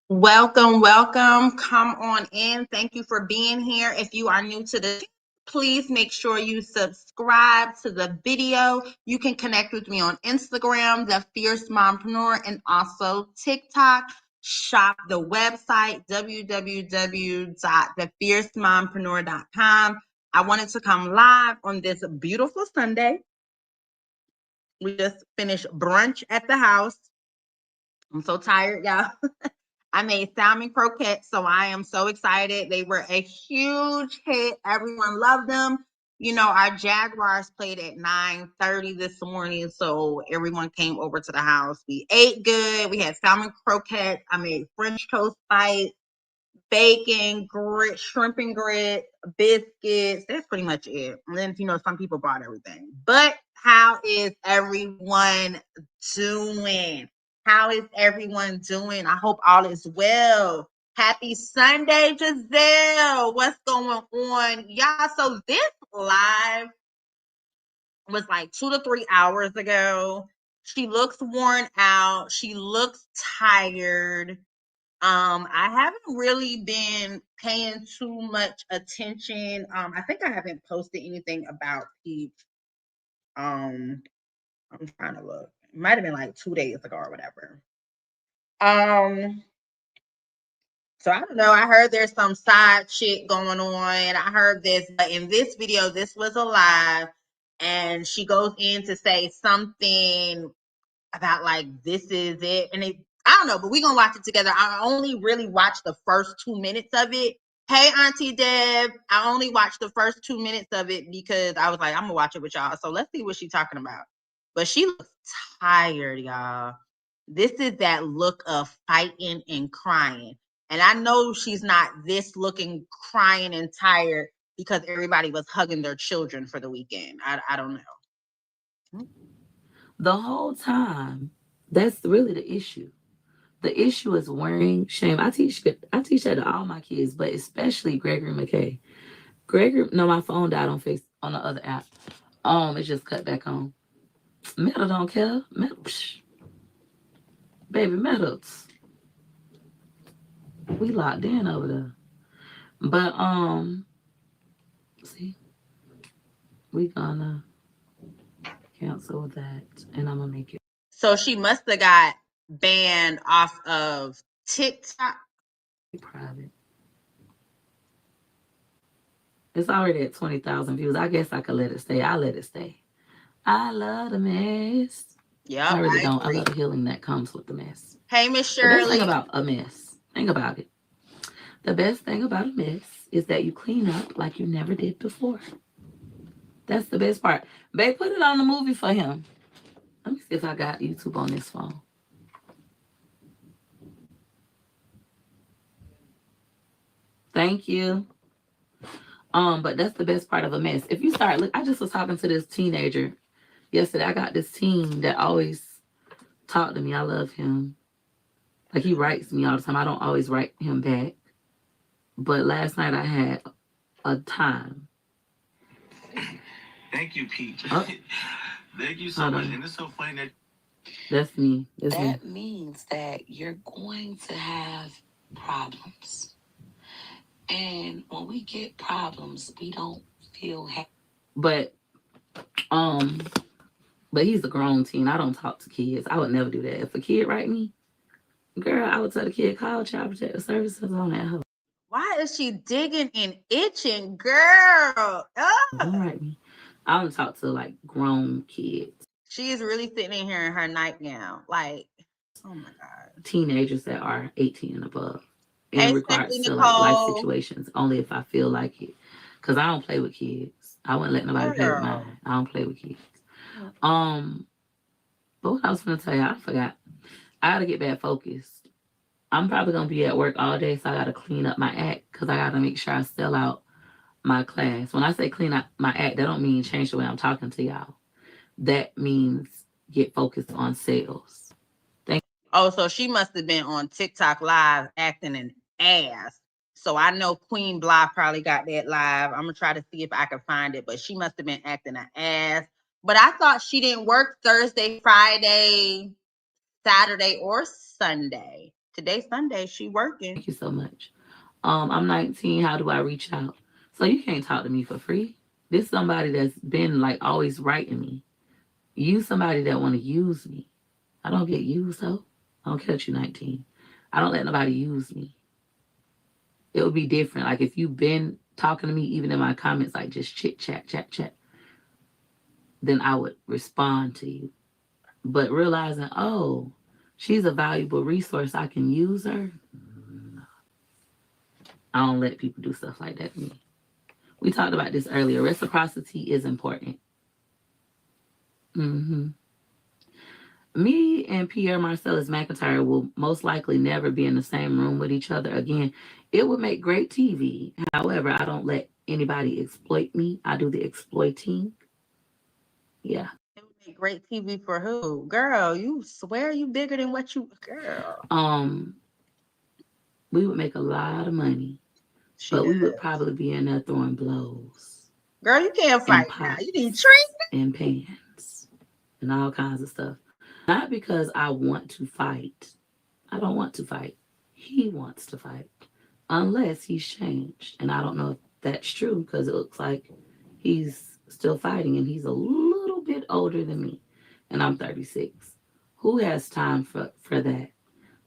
Welcome, welcome. Come on in. Thank you for being here. If you are new to the please make sure you subscribe to the video. You can connect with me on Instagram, The Fierce Mompreneur, and also TikTok. Shop the website, www.thefiercemompreneur.com. I wanted to come live on this beautiful Sunday. We just finished brunch at the house. I'm so tired, y'all. I made salmon croquettes, so I am so excited. They were a huge hit. Everyone loved them. You know, our Jaguars played at 9:30 this morning, so everyone came over to the house. We ate good. We had salmon croquettes. I made French toast bites, bacon, shrimp and grits, biscuits. That's pretty much it. And then, some people bought everything. But how is everyone doing? How is everyone doing? I hope all is well. Happy Sunday, Giselle. What's going on? Y'all, so this live was like 2 to 3 hours ago. She looks worn out. She looks tired. I haven't really been paying too much attention. I think I haven't posted anything about Peach. I'm trying to look. It might have been like 2 days ago or whatever. So I don't know. I heard there's some side shit going on. I heard this, but in this video, this was a live, and she goes in to say something about like this is it, and I don't know, but we're gonna watch it together. I only really watched the first 2 minutes of it. Hey, Auntie Deb, I only watched the first 2 minutes of it because I was like, I'm gonna watch it with y'all. So let's see what she's talking about. But she looks tired, y'all. This is that look of fighting and crying. And I know she's not this looking crying and tired because everybody was hugging their children for the weekend. I don't know. The whole time, that's really the issue. The issue is wearing shame. I teach that to all my kids, but especially Gregory McKay. No, my phone died on the other app. It just cut back on. Metal don't care. Metal, baby, metals. We locked in over there. But see, we gonna cancel that, and I'm gonna make it. So she must have got banned off of TikTok. Private. It's already at 20,000 views. I guess I could let it stay. I'll let it stay. I love the mess. Yeah, I really don't. I love the healing that comes with the mess. Hey, Miss The best thing Shirley. about a mess, think about it. The best thing about a mess is that you clean up like you never did before. That's the best part. Babe, put it on the movie for him. Let me see if I got YouTube on this phone. Thank you. But that's the best part of a mess. If you start, look, I just was talking to this teenager yesterday. I got this teen that always talk to me. I love him. Like, he writes me all the time. I don't always write him back. But last night I had a time. Thank you, Pete. Thank you so much. And it's so funny that that's me. That means that you're going to have problems. And when we get problems, we don't feel happy. But he's a grown teen. I don't talk to kids. I would never do that. If a kid write me, girl, I would tell the kid, call Child Protective Services on that hoe. Why is she digging and itching, girl? Don't write me. I don't talk to like grown kids. She is really sitting in here in her nightgown. Like, oh my God. Teenagers that are 18 and above. In regards to like life situations, only if I feel like it. Because I don't play with kids. I wouldn't let nobody play with mine. I don't play with kids. But what I was going to tell you, I forgot. I got to get back focused. I'm probably going to be at work all day, so I got to clean up my act because I got to make sure I sell out my class. When I say clean up my act, that don't mean change the way I'm talking to y'all. That means get focused on sales. Oh, so she must have been on TikTok live acting an ass. So I know Queen Blah probably got that live. I'm going to try to see if I can find it, but she must have been acting an ass. But I thought she didn't work Thursday, Friday, Saturday, or Sunday. Today Sunday, she working. Thank you so much. I'm 19. How do I reach out? So you can't talk to me for free. This is somebody that's been like always writing me. You somebody that want to use me. I don't get used though. I don't care that you're 19. I don't let nobody use me. It would be different. Like if you've been talking to me, even in my comments, like just chit chat, then I would respond to you. But realizing, oh, she's a valuable resource, I can use her. I don't let people do stuff like that to me. We talked about this earlier. Reciprocity is important. Me and Pierre Marcellus McIntyre will most likely never be in the same room with each other again. It would make great TV. However, I don't let anybody exploit me. I do the exploiting. Yeah. It would make great TV for who? Girl, you swear you bigger than what you, girl. We would make a lot of money, but we would probably be in there throwing blows. Girl, you can't fight now. You need treatment and pans and all kinds of stuff. Not because I want to fight. I don't want to fight. He wants to fight. Unless he's changed. And I don't know if that's true because it looks like he's still fighting and he's a little bit older than me. And I'm 36. Who has time for that?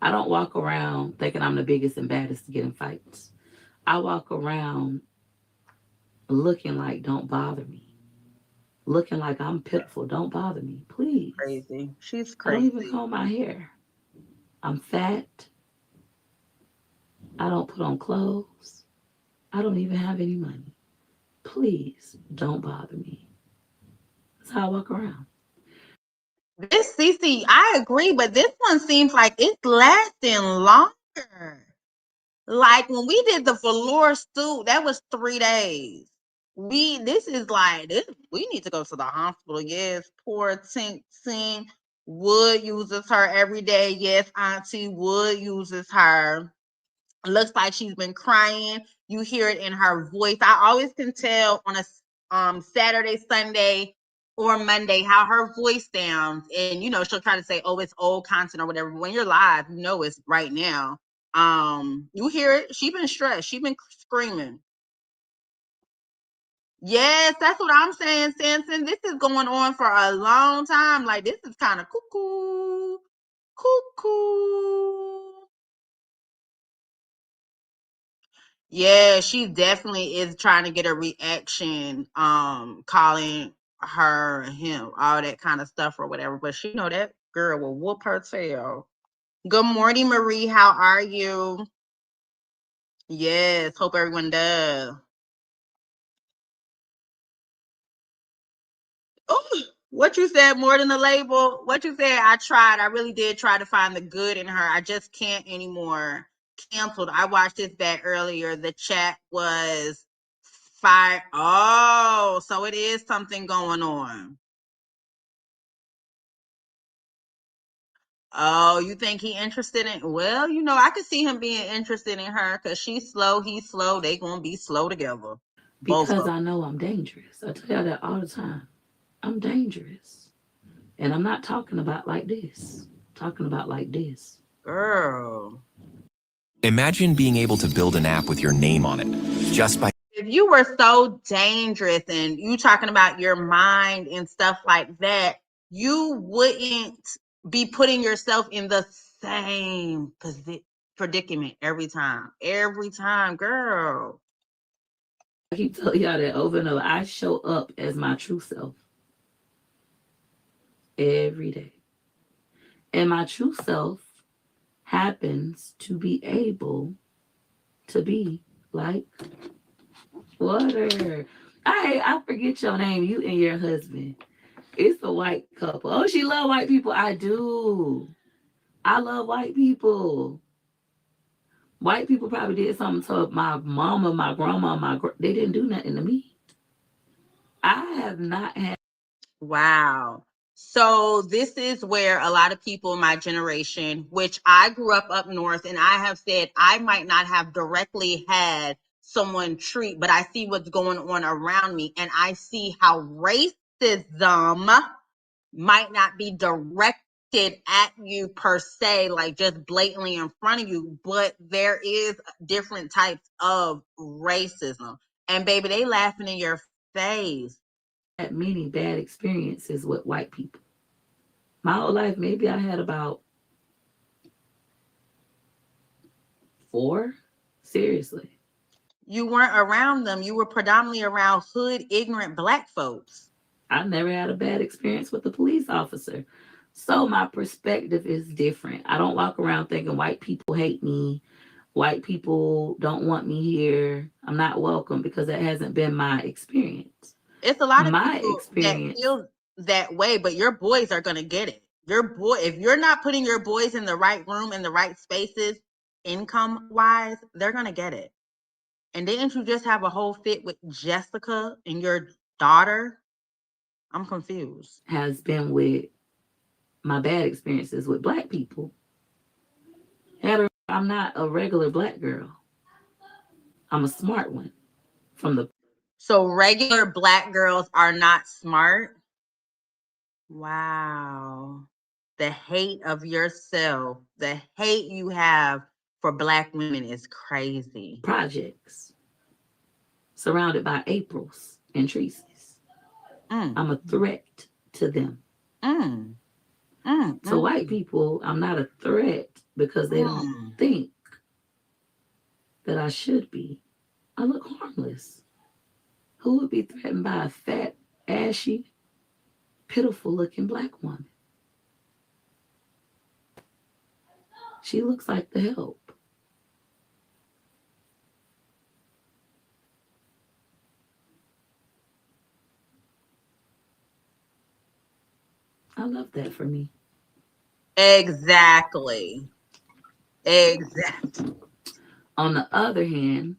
I don't walk around thinking I'm the biggest and baddest to get in fights. I walk around looking like don't bother me. Looking like I'm pitiful. Don't bother me, please. Crazy. She's crazy. I don't even comb my hair. I'm fat. I don't put on clothes. I don't even have any money. Please don't bother me. That's how I walk around. This CC, I agree, but this one seems like it's lasting longer. Like when we did the velour stew, that was 3 days. This is like this. We need to go to the hospital. Yes, poor Tink Tink. Wood uses her every day. Yes, Auntie Wood uses her. Looks like she's been crying. You hear it in her voice. I always can tell on a Saturday, Sunday, or Monday how her voice sounds. And she'll try to say, oh, it's old content or whatever. But when you're live, it's right now. You hear it. She been stressed. She been screaming. Yes, that's what I'm saying, Samson. This is going on for a long time. Like this is kind of cuckoo. Yeah, she definitely is trying to get a reaction, calling her him, all that kind of stuff or whatever. But she know that girl will whoop her tail. Good morning, Marie. How are you? Yes, hope everyone does. Oh, what you said, more than the label? What you said? I really did try to find the good in her. I just can't anymore. Canceled. I watched this back earlier. The chat was fired. Oh, so it is something going on. Oh, you think he interested in? Well, I could see him being interested in her because she's slow, he's slow. They gonna be slow together. Because I know I'm dangerous. I tell you that all the time. I'm dangerous. And I'm not talking about like this. I'm talking about like this. Girl. Imagine being able to build an app with your name on it just by... If you were so dangerous and you talking about your mind and stuff like that, you wouldn't be putting yourself in the same predicament every time. Every time, girl. I keep telling y'all that over and over. I show up as my true self every day. And my true self happens to be able to be like water. I forget your name. You and your husband. It's a white couple. Oh, she love white people. I do. I love white people. White people probably did something to my mama, my grandma, they didn't do nothing to me. I have not had. Wow. So this is where a lot of people in my generation, which I grew up north, and I have said I might not have directly had someone treat, but I see what's going on around me, and I see how racism might not be direct at you per se, like just blatantly in front of you, but there is different types of racism. And baby, they laughing in your face. Had many bad experiences with white people. My whole life, maybe I had about 4. Seriously. You weren't around them. You were predominantly around hood, ignorant black folks. I never had a bad experience with a police officer. So my perspective is different. I don't walk around thinking white people hate me. White people don't want me here. I'm not welcome, because that hasn't been my experience. It's a lot of My people experience that feel that way, but your boys are going to get it. Your boy, if you're not putting your boys in the right room, in the right spaces, income wise, they're going to get it. And didn't you just have a whole fit with Jessica and your daughter? I'm confused. has been with my bad experiences with black people. I'm not a regular black girl. I'm a smart one. So regular black girls are not smart? Wow. The hate of yourself, the hate you have for black women is crazy. Projects, surrounded by Aprils and Tracy's. I'm a threat to them. So white people, I'm not a threat because they don't think that I should be. I look harmless. Who would be threatened by a fat, ashy, pitiful looking black woman? She looks like the help. I love that for me. Exactly. On the other hand,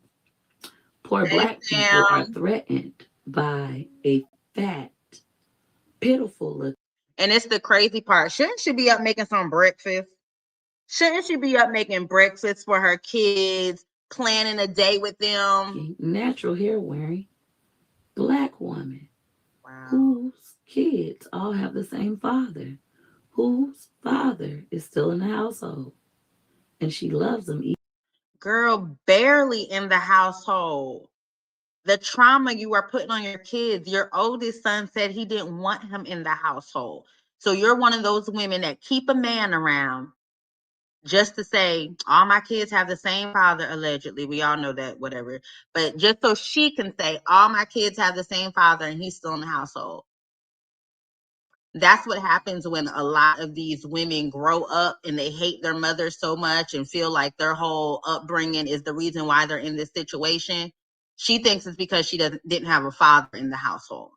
poor black people are threatened by a fat, pitiful look. And it's the crazy part. Shouldn't she be up making some breakfast? Shouldn't she be up making breakfast for her kids, planning a day with them? Natural hair wearing black woman. Wow. Whose kids all have the same father, whose father is still in the household, and she loves them. Girl, barely in the household. The trauma you are putting on your kids. Your oldest son said he didn't want him in the household. So you're one of those women that keep a man around just to say, all my kids have the same father, allegedly. We all know that, whatever. But just so she can say, all my kids have the same father and he's still in the household. That's what happens when a lot of these women grow up and they hate their mother so much and feel like their whole upbringing is the reason why they're in this situation. She thinks it's because she didn't have a father in the household.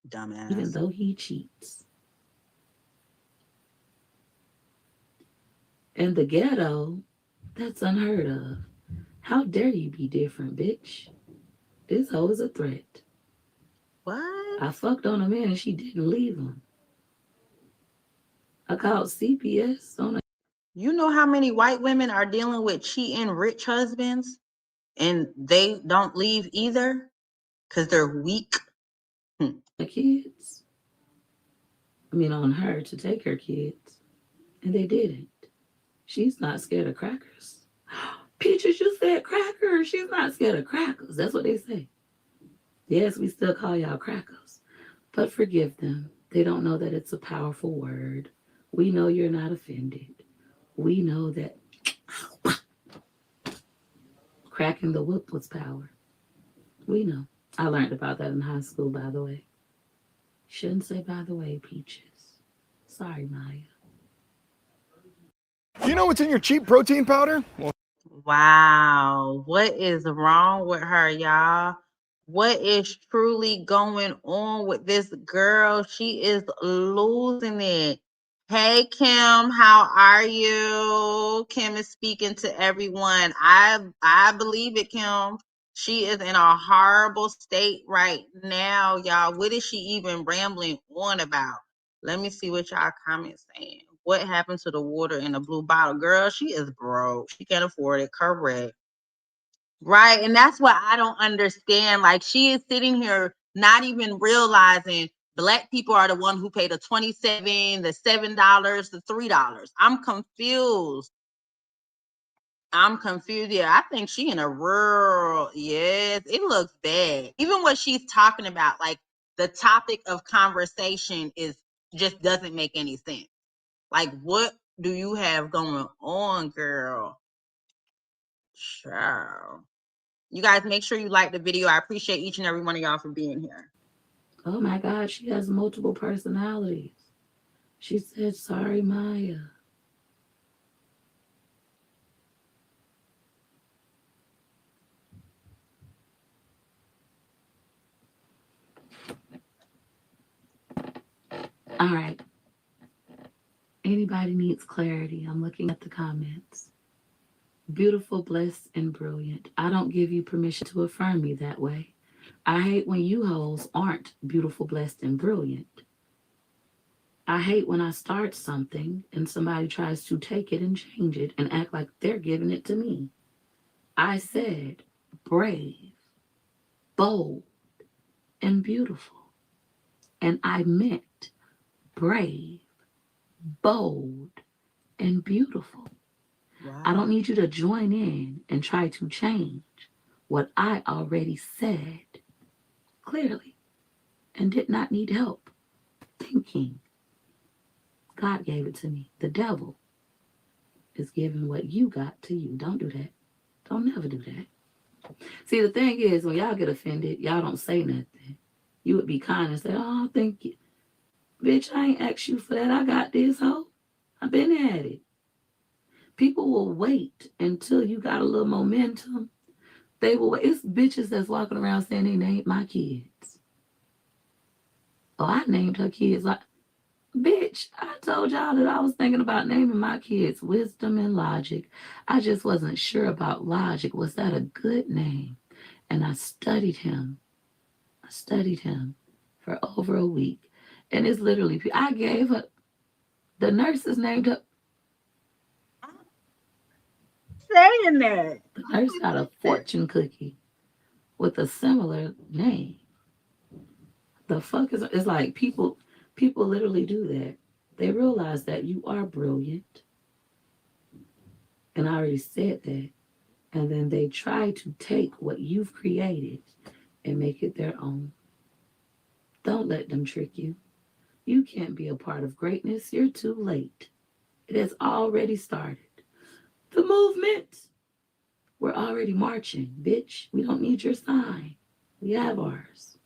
Dumbass. Even though he cheats. In the ghetto, that's unheard of. How dare you be different, bitch? This hoe is a threat. What? I fucked on a man and she didn't leave him. I called CPS on a... You know how many white women are dealing with cheating rich husbands and they don't leave either because they're weak? The kids. I mean, on her to take her kids. And they didn't. She's not scared of crackers. Peaches, you said crackers. She's not scared of crackers. That's what they say. Yes, we still call y'all crackers. But forgive them. They don't know that it's a powerful word. We know you're not offended. We know that cracking the whip was power. We know. I learned about that in high school, by the way. Shouldn't say by the way, Peaches. Sorry, Maya. You know what's in your cheap protein powder? Wow. What is wrong with her, y'all? What is truly going on with this girl? She is losing it. Hey, Kim, how are you? Kim is speaking to everyone. I believe it, Kim. She is in a horrible state right now, y'all. What is she even rambling on about? Let me see what y'all comments saying. What happened to the water in the blue bottle? Girl, she is broke. She can't afford it. Correct. Right. And that's what I don't understand. Like, she is sitting here not even realizing Black people are the one who pay the $27, the $7, the $3. I'm confused. Yeah, I think she in a rural. Yes, it looks bad. Even what she's talking about, like the topic of conversation just doesn't make any sense. Like, what do you have going on, girl? Sure. You guys make sure you like the video. I appreciate each and every one of y'all for being here. Oh my God, she has multiple personalities. She said, sorry, Maya. All right. Anybody needs clarity? I'm looking at the comments. Beautiful, blessed, and brilliant. I don't give you permission to affirm me that way. I hate when you hoes aren't beautiful, blessed, and brilliant. I hate when I start something and somebody tries to take it and change it and act like they're giving it to me. I said brave, bold, and beautiful. And I meant brave, bold, and beautiful. Wow. I don't need you to join in and try to change what I already said clearly and did not need help thinking. God gave it to me. The devil is giving what you got to you. Don't do that. Don't never do that. See, the thing is, when y'all get offended, y'all don't say nothing. You would be kind and say, oh, thank you. Bitch, I ain't asked you for that. I got this, hoe. I've been at it. People will wait until you got a little momentum. They will wait. It's bitches that's walking around saying they named my kids. Oh, I named her kids. Like, bitch, I told y'all that I was thinking about naming my kids Wisdom and Logic. I just wasn't sure about Logic. Was that a good name? And I studied him. For over a week. And it's literally, I gave her, the nurses named her. Saying that. The nurse got a fortune cookie with a similar name. The fuck is, it's like people literally do that. They realize that you are brilliant. And I already said that. And then they try to take what you've created and make it their own. Don't let them trick you. You can't be a part of greatness. You're too late. It has already started. The movement. We're already marching, bitch. We don't need your sign. We have ours.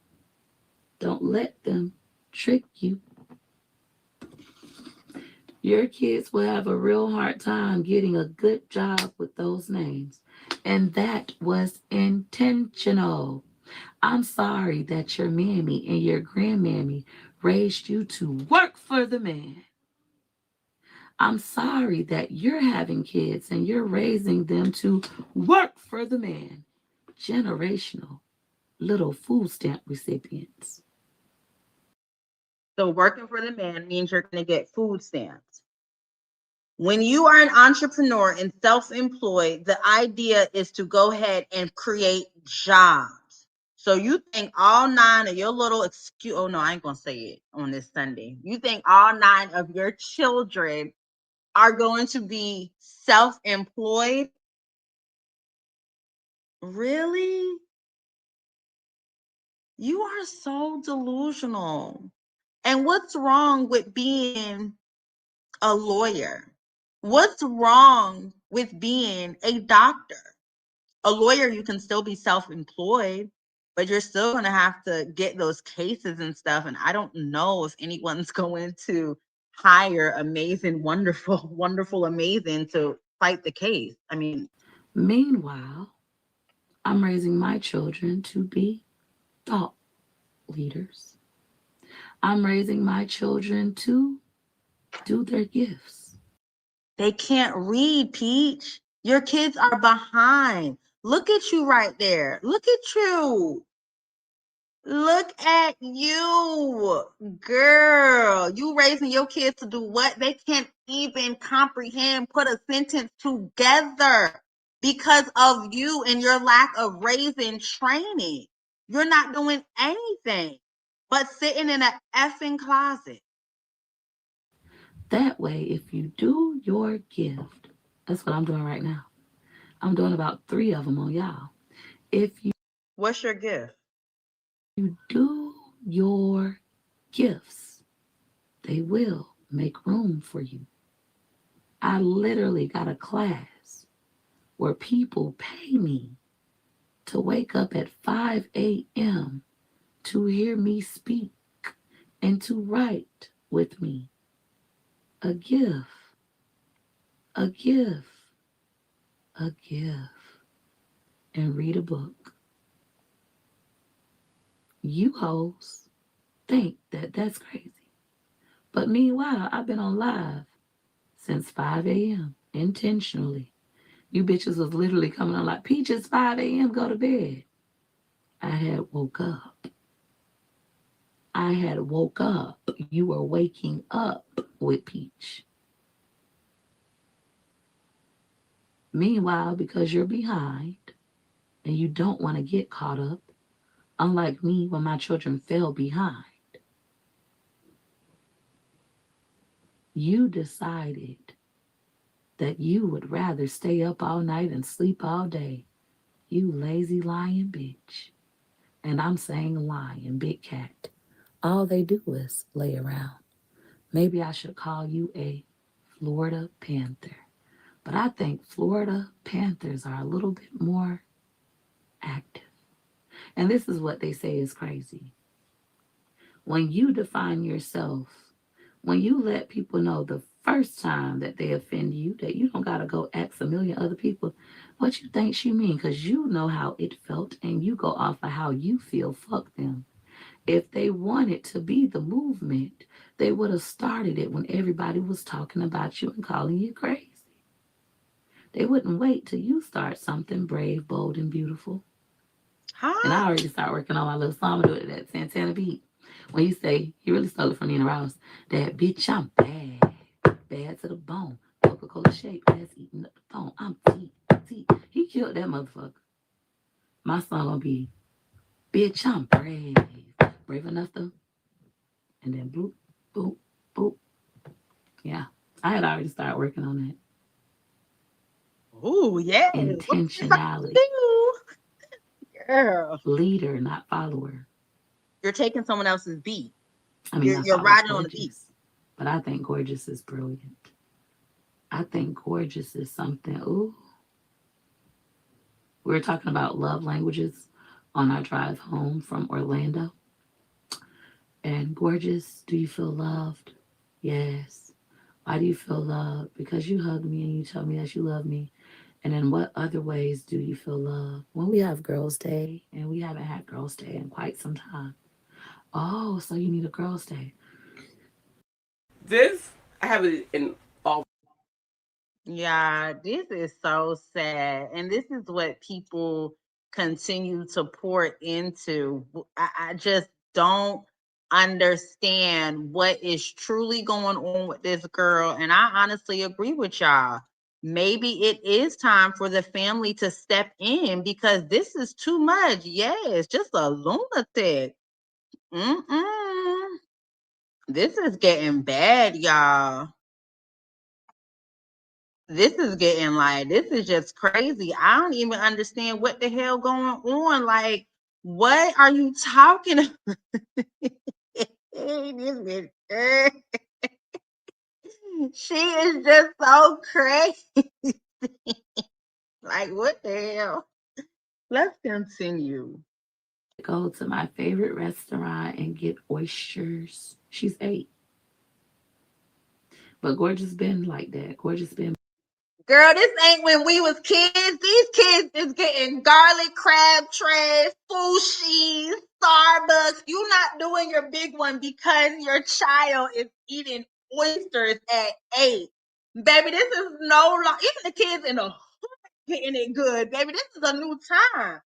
Don't let them trick you. Your kids will have a real hard time getting a good job with those names. And that was intentional. I'm sorry that your mammy and your grandmammy raised you to work for the man. I'm sorry that you're having kids and you're raising them to work for the man. Generational little food stamp recipients. So working for the man means you're going to get food stamps. When you are an entrepreneur and self-employed, the idea is to go ahead and create jobs. So you think all 9 of your little oh no, I ain't going to say it on this Sunday. You think all 9 of your children are going to be self-employed? Really? You are so delusional. And what's wrong with being a lawyer? What's wrong with being a doctor? A lawyer, you can still be self-employed, but you're still going to have to get those cases and stuff. And I don't know if anyone's going to hire amazing, wonderful, amazing to fight the case. I mean, meanwhile, I'm raising my children to be thought leaders. I'm raising my children to do their gifts. They can't read, Peach. Your kids are behind. Look at you right there. Look at you. Look at you, girl. You raising your kids to do what? They can't even comprehend, put a sentence together because of you and your lack of raising training. You're not doing anything. but sitting in an effing closet. That way, if you do your gift, that's what I'm doing right now. I'm doing about 3 of them on y'all. If you What's your gift? do your gifts, they will make room for you. I literally got a class where people pay me to wake up at 5 a.m. to hear me speak and to write with me. A gift, a gift, a gift, and read a book. You hoes think that that's crazy. But meanwhile, I've been on live since 5 a.m. intentionally. You bitches was literally coming on like, Peaches, 5 a.m., go to bed. I had woke up. You were waking up with Peach. Meanwhile, because you're behind and you don't want to get caught up, unlike me when my children fell behind, you decided that you would rather stay up all night and sleep all day. You lazy lying bitch. And I'm saying lion, big cat. All they do is lay around. Maybe I should call you a Florida Panther. But I think Florida Panthers are a little bit more active. And this is what they say is crazy. When you define yourself, when you let people know the first time that they offend you, that you don't got to go ask a million other people what you think she mean, because you know how it felt and you go off of how you feel, fuck them. If they wanted to be the movement, they would have started it when everybody was talking about you and calling you crazy. They wouldn't wait till you start something brave, bold, and beautiful. Huh? And I already start working on my little song. I'm doing that Santana beat. When you say, he really stole it from Nina Ross, that bitch, I'm bad to the bone. Coca-Cola shake, ass eating up the phone. I'm T. He killed that motherfucker. My song gonna be, bitch, I'm brave. Brave enough though. And then boop, boop, boop. Yeah, I had already started working on that. Ooh, yeah. Intentionality. Girl. Leader, not follower. You're taking someone else's beat. I mean, You're riding on the beat. But I think Gorgeous is brilliant. I think Gorgeous is something. Ooh. We were talking about love languages on our drive home from Orlando. And Gorgeous, do you feel loved? Yes. Why do you feel loved? Because you hugged me and you told me that you love me. And in what other ways do you feel loved? When we have Girls' Day, and we haven't had Girls' Day in quite some time. Oh, so you need a Girls' Day. This, I have it in all. Yeah, this is so sad. And this is what people continue to pour into. I just don't understand what is truly going on with this girl. And I honestly agree with y'all. Maybe it is time for the family to step in because this is too much. Yes, just a lunatic. This is getting bad, y'all. This is getting like, this is just crazy. I don't even understand what the hell going on. Like, what are you talking about? She is just so crazy. Like, what the hell? Let's continue. Go to my favorite restaurant and get oysters. She's 8. But Gorgeous been like that. Gorgeous been. Girl, this ain't when we was kids. These kids is getting garlic crab trays, sushi, Starbucks. You not doing your big one because your child is eating oysters at 8. Baby, this is no long. Even the kids in the hood getting it good, baby. This is a new time.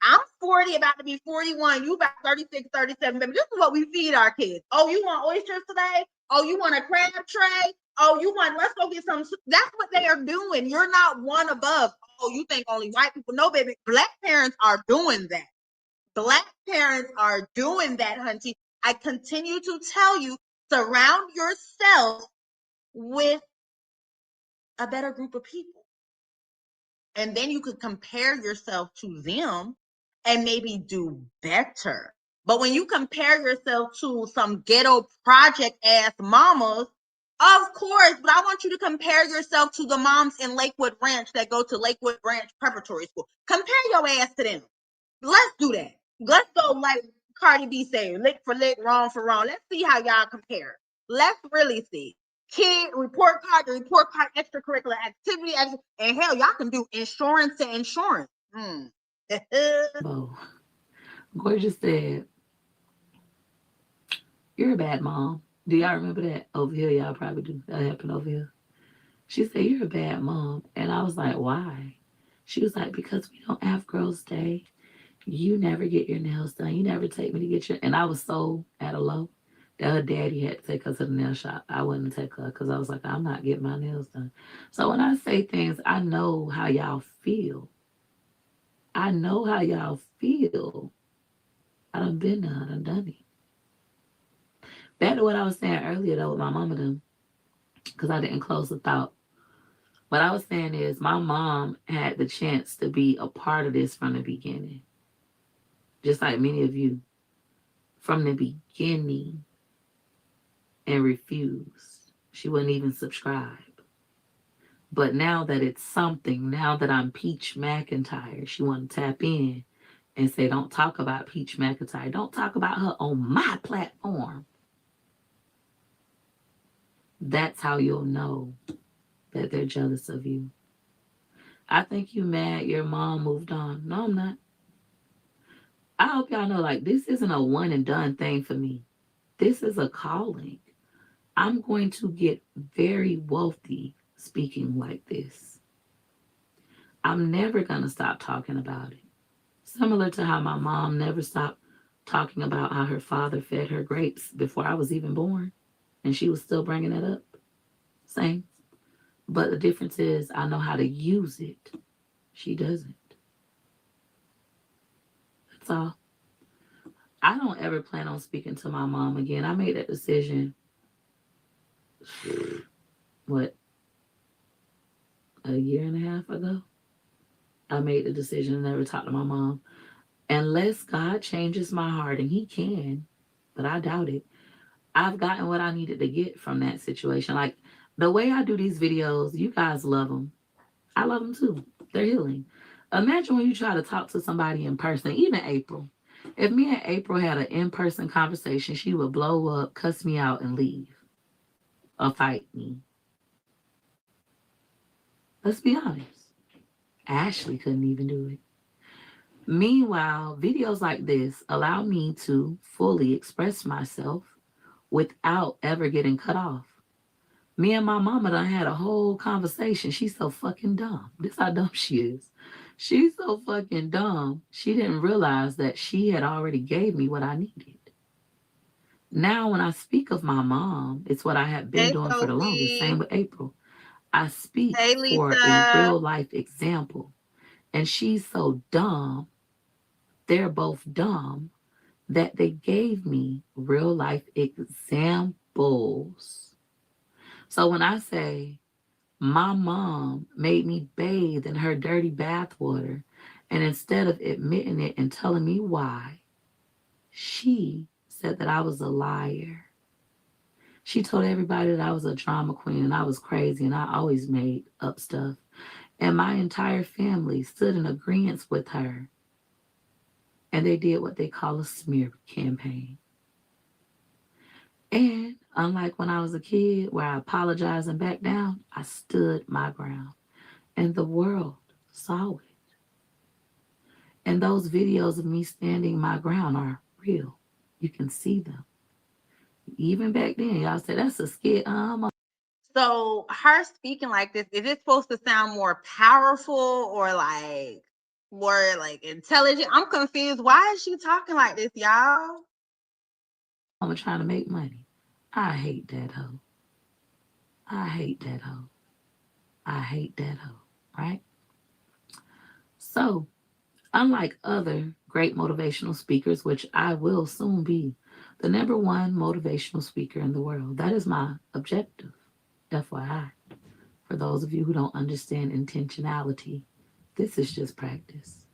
I'm 40, about to be 41. You about 36, 37, baby. This is what we feed our kids. Oh, you want oysters today? Oh, you want a crab tray? Oh, you want, let's go get some. That's what they are doing. You're not one above. Oh, you think only white people? No, baby. Black parents are doing that. Black parents are doing that, hunty. I continue to tell you, surround yourself with a better group of people. And then you could compare yourself to them and maybe do better. But when you compare yourself to some ghetto project ass mamas, of course, but I want you to compare yourself to the moms in Lakewood Ranch that go to Lakewood Ranch Preparatory School. Compare your ass to them. Let's do that. Let's go like Cardi B said, lick for lick, wrong for wrong. Let's see how y'all compare. Let's really see. Kid report card to report card, extracurricular activity, and hell, y'all can do insurance to insurance. Oh, Gorgeous said, "You're a bad mom." Do y'all remember that? Over here, y'all probably do. That happened over here. She said, "You're a bad mom." And I was like, "Why?" She was like, "Because we don't have girls' day. You never get your nails done. You never take me to get your..." And I was so at a low that her daddy had to take her to the nail shop. I wouldn't take her because I was like, I'm not getting my nails done. So when I say things, I know how y'all feel. I know how y'all feel. I done been there. I done done it. Back to what I was saying earlier, though, with my mama, them, because I didn't close the thought. What I was saying is my mom had the chance to be a part of this from the beginning. Just like many of you. From the beginning. And refused. She wouldn't even subscribe. But now that it's something, now that I'm Peach McIntyre, she want to tap in and say, don't talk about Peach McIntyre. Don't talk about her on my platform. That's how you'll know that they're jealous of you. I think you mad your mom moved on. No, I'm not. I hope y'all know, like, this isn't a one and done thing for me. This is a calling. I'm going to get very wealthy speaking like this. I'm never going to stop talking about it. Similar to how my mom never stopped talking about how her father fed her grapes before I was even born. And she was still bringing it up. Same. But the difference is I know how to use it. She doesn't. That's all. I don't ever plan on speaking to my mom again. I made that decision, a year and a half ago? I made the decision to never talk to my mom. Unless God changes my heart, and he can, but I doubt it. I've gotten what I needed to get from that situation. Like, the way I do these videos, you guys love them. I love them too. They're healing. Imagine when you try to talk to somebody in person, even April. If me and April had an in-person conversation, she would blow up, cuss me out, and leave. Or fight me. Let's be honest. Ashley couldn't even do it. Meanwhile, videos like this allow me to fully express myself without ever getting cut off. Me and my mama done had a whole conversation. She's so fucking dumb. This how dumb she is. She's so fucking dumb. She didn't realize that she had already gave me what I needed. Now, when I speak of my mom, it's what I have been doing for the longest. Same with April. I speak for a real life example. And she's so dumb, they're both dumb, that they gave me real life examples. So when I say my mom made me bathe in her dirty bathwater, and instead of admitting it and telling me why, she said that I was a liar. She told everybody that I was a drama queen and I was crazy and I always made up stuff. And my entire family stood in agreement with her. And they did what they call a smear campaign. And unlike when I was a kid where I apologized and backed down, I stood my ground. And the world saw it. And those videos of me standing my ground are real. You can see them. Even back then, y'all said, that's a skit. So her speaking like this, is it supposed to sound more powerful or like more like intelligent? I'm confused. Why is she talking like this, y'all? I'm trying to make money. I hate that hoe. I hate that hoe. I hate that hoe, right? So, unlike other great motivational speakers, which I will soon be the #1 motivational speaker in the world. That is my objective, FYI. For those of you who don't understand intentionality, this is just practice.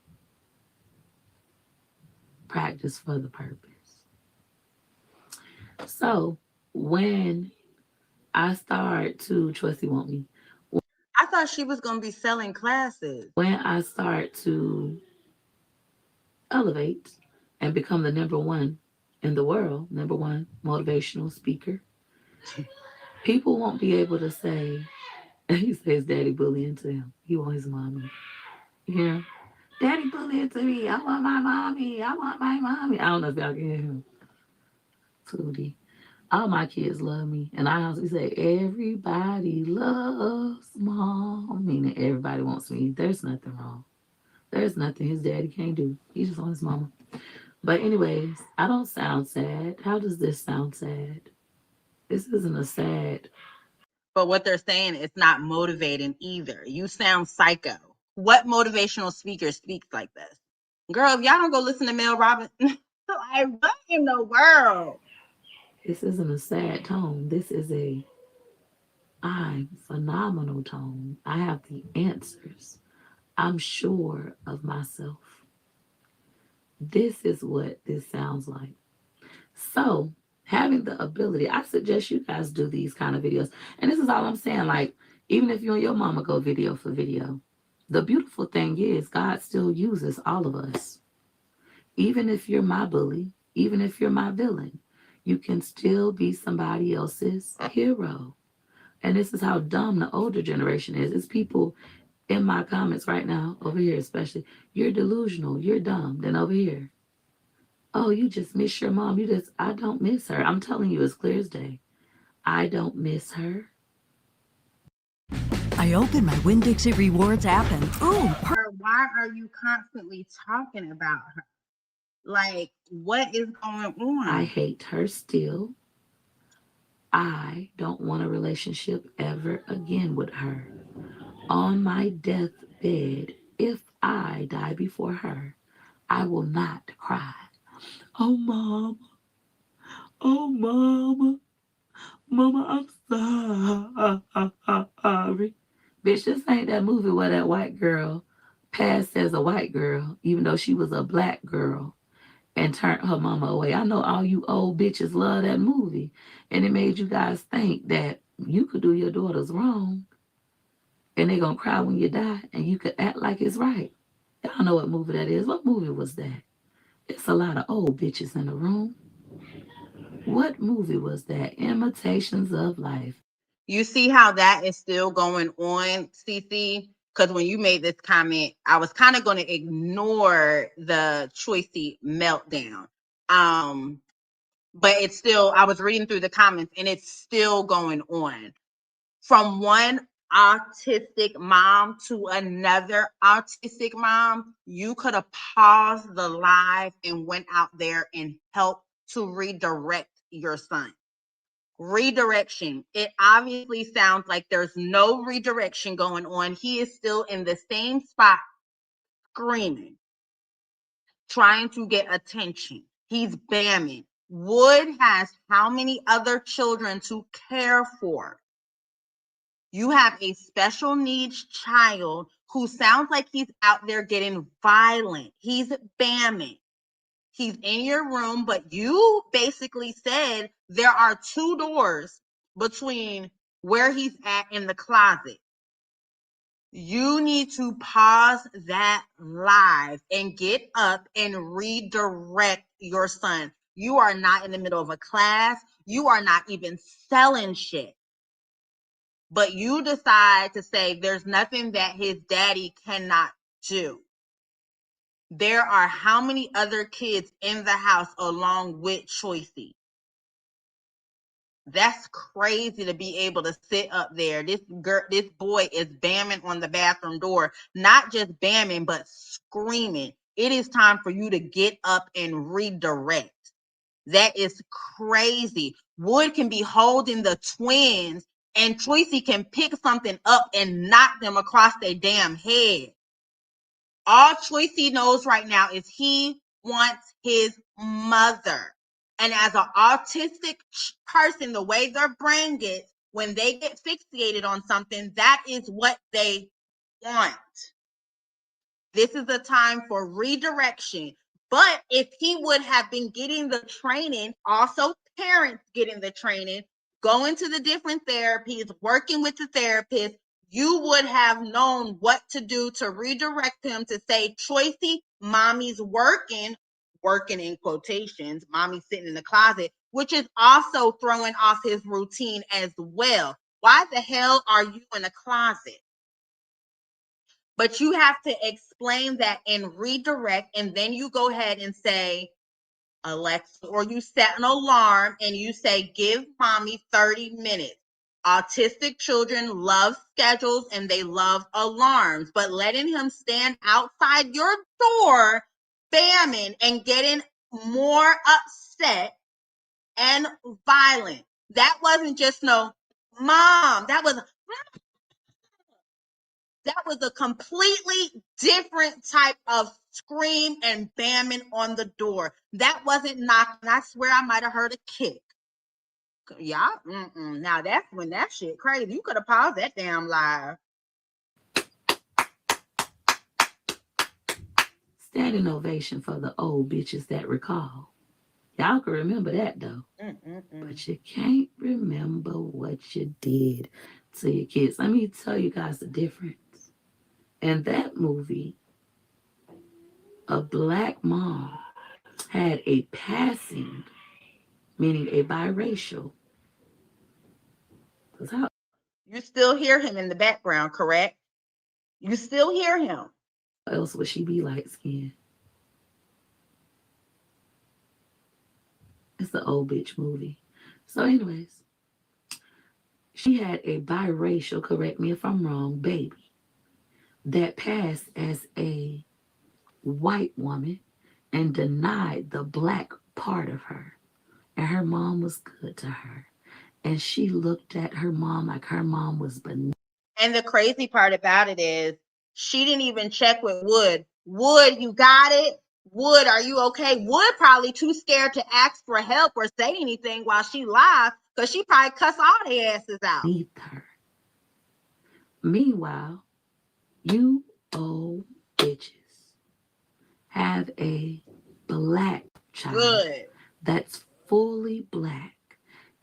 Practice for the purpose. So when I start to, Trusty want me, I thought she was going to be selling classes. when I start to elevate and become the #1 in the world, #1 motivational speaker, people won't be able to say, he says daddy bullying to him. He want his mommy. You hear him? Daddy bullying to me. I want my mommy. I want my mommy. I don't know if y'all can hear him. Tootie. All my kids love me. And I also say, everybody loves mom. Meaning everybody wants me. There's nothing wrong. There's nothing his daddy can't do. He just wants his mama. But anyways, I don't sound sad. How does this sound sad? This isn't a sad. But what they're saying is not motivating either. You sound psycho. What motivational speaker speaks like this? Girl, if y'all don't go listen to Mel Robbins, like, what in the world? This isn't a sad tone. This is a I'm phenomenal tone. I have the answers. I'm sure of myself. This is what this sounds like. So having the ability, I suggest you guys do these kind of videos. And this is all I'm saying. Like, even if you and your mama go video for video, the beautiful thing is God still uses all of us. Even if you're my bully, even if you're my villain, you can still be somebody else's hero. And this is how dumb the older generation is. It's people in my comments right now, over here especially, you're delusional, you're dumb. Then over here, oh, you just miss your mom. I don't miss her. I'm telling you as clear as day. I don't miss her. I opened my Winn-Dixie Rewards app and Why are you constantly talking about her? Like, what is going on? I hate her still. I don't want a relationship ever again with her. On my deathbed, if I die before her, I will not cry. Oh, Mama. Oh, Mama. Mama, I'm sorry. Bitch, this ain't that movie where that white girl passed as a white girl, even though she was a black girl, and turned her mama away. I know all you old bitches love that movie, and it made you guys think that you could do your daughters wrong, and they're going to cry when you die, and you could act like it's right. Y'all know what movie that is. What movie was that? It's a lot of old bitches in the room. What movie was that? Imitations of Life. You see how that is still going on, CC? Because when you made this comment, I was kind of going to ignore the Choicey meltdown. But it's still, I was reading through the comments and it's still going on. From one autistic mom to another autistic mom, you could have paused the live and went out there and helped to redirect your son. Redirection. It obviously sounds like there's no redirection going on. He is still in the same spot, screaming, trying to get attention. He's bamming. Wood has how many other children to care for? You have a special needs child who sounds like he's out there getting violent. He's bamming. He's in your room, but you basically said there are 2 doors between where he's at in the closet. You need to pause that live and get up and redirect your son. You are not in the middle of a class. You are not even selling shit. But you decide to say there's nothing that his daddy cannot do. There are how many other kids in the house along with Choicey? That's crazy to be able to sit up there. This boy is bamming on the bathroom door, not just bamming, but screaming. It is time for you to get up and redirect. That is crazy. Wood can be holding the twins and Choicey can pick something up and knock them across their damn head. All Choicey knows right now is he wants his mother. And as an autistic person, the way their brain gets, when they get fixated on something, that is what they want. This is a time for redirection. But if he would have been getting the training, also parents getting the training, going to the different therapies, working with the therapist, you would have known what to do to redirect him to say, Choicey, mommy's working in quotations, mommy's sitting in the closet, which is also throwing off his routine as well. Why the hell are you in a closet? But you have to explain that and redirect, and then you go ahead and say, Alexa, or you set an alarm and you say, give mommy 30 minutes. Autistic children love schedules and they love alarms, but letting him stand outside your door, bamming and getting more upset and violent. That wasn't just no, mom, that was a completely different type of scream and bamming on the door. That wasn't knocking. I swear I might have heard a kick. Yeah, now that's when that shit crazy. You could have paused that damn live. Standing ovation for the old bitches that recall. Y'all can remember that though. But you can't remember what you did to your kids. Let me tell you guys the difference. In that movie, a black mom had a passing, meaning a biracial. You still hear him in the background, correct? You still hear him. How else would she be light skinned? It's the old bitch movie. So anyways, she had a biracial, correct me if I'm wrong, baby that passed as a white woman and denied the black part of her. And her mom was good to her. And she looked at her mom like her mom was beneath. And the crazy part about it is she didn't even check with Wood. Wood, you got it? Wood, are you okay? Wood probably too scared to ask for help or say anything while she live because she probably cuss all their asses out. Her. Meanwhile, you old bitches have a black child that's fully black,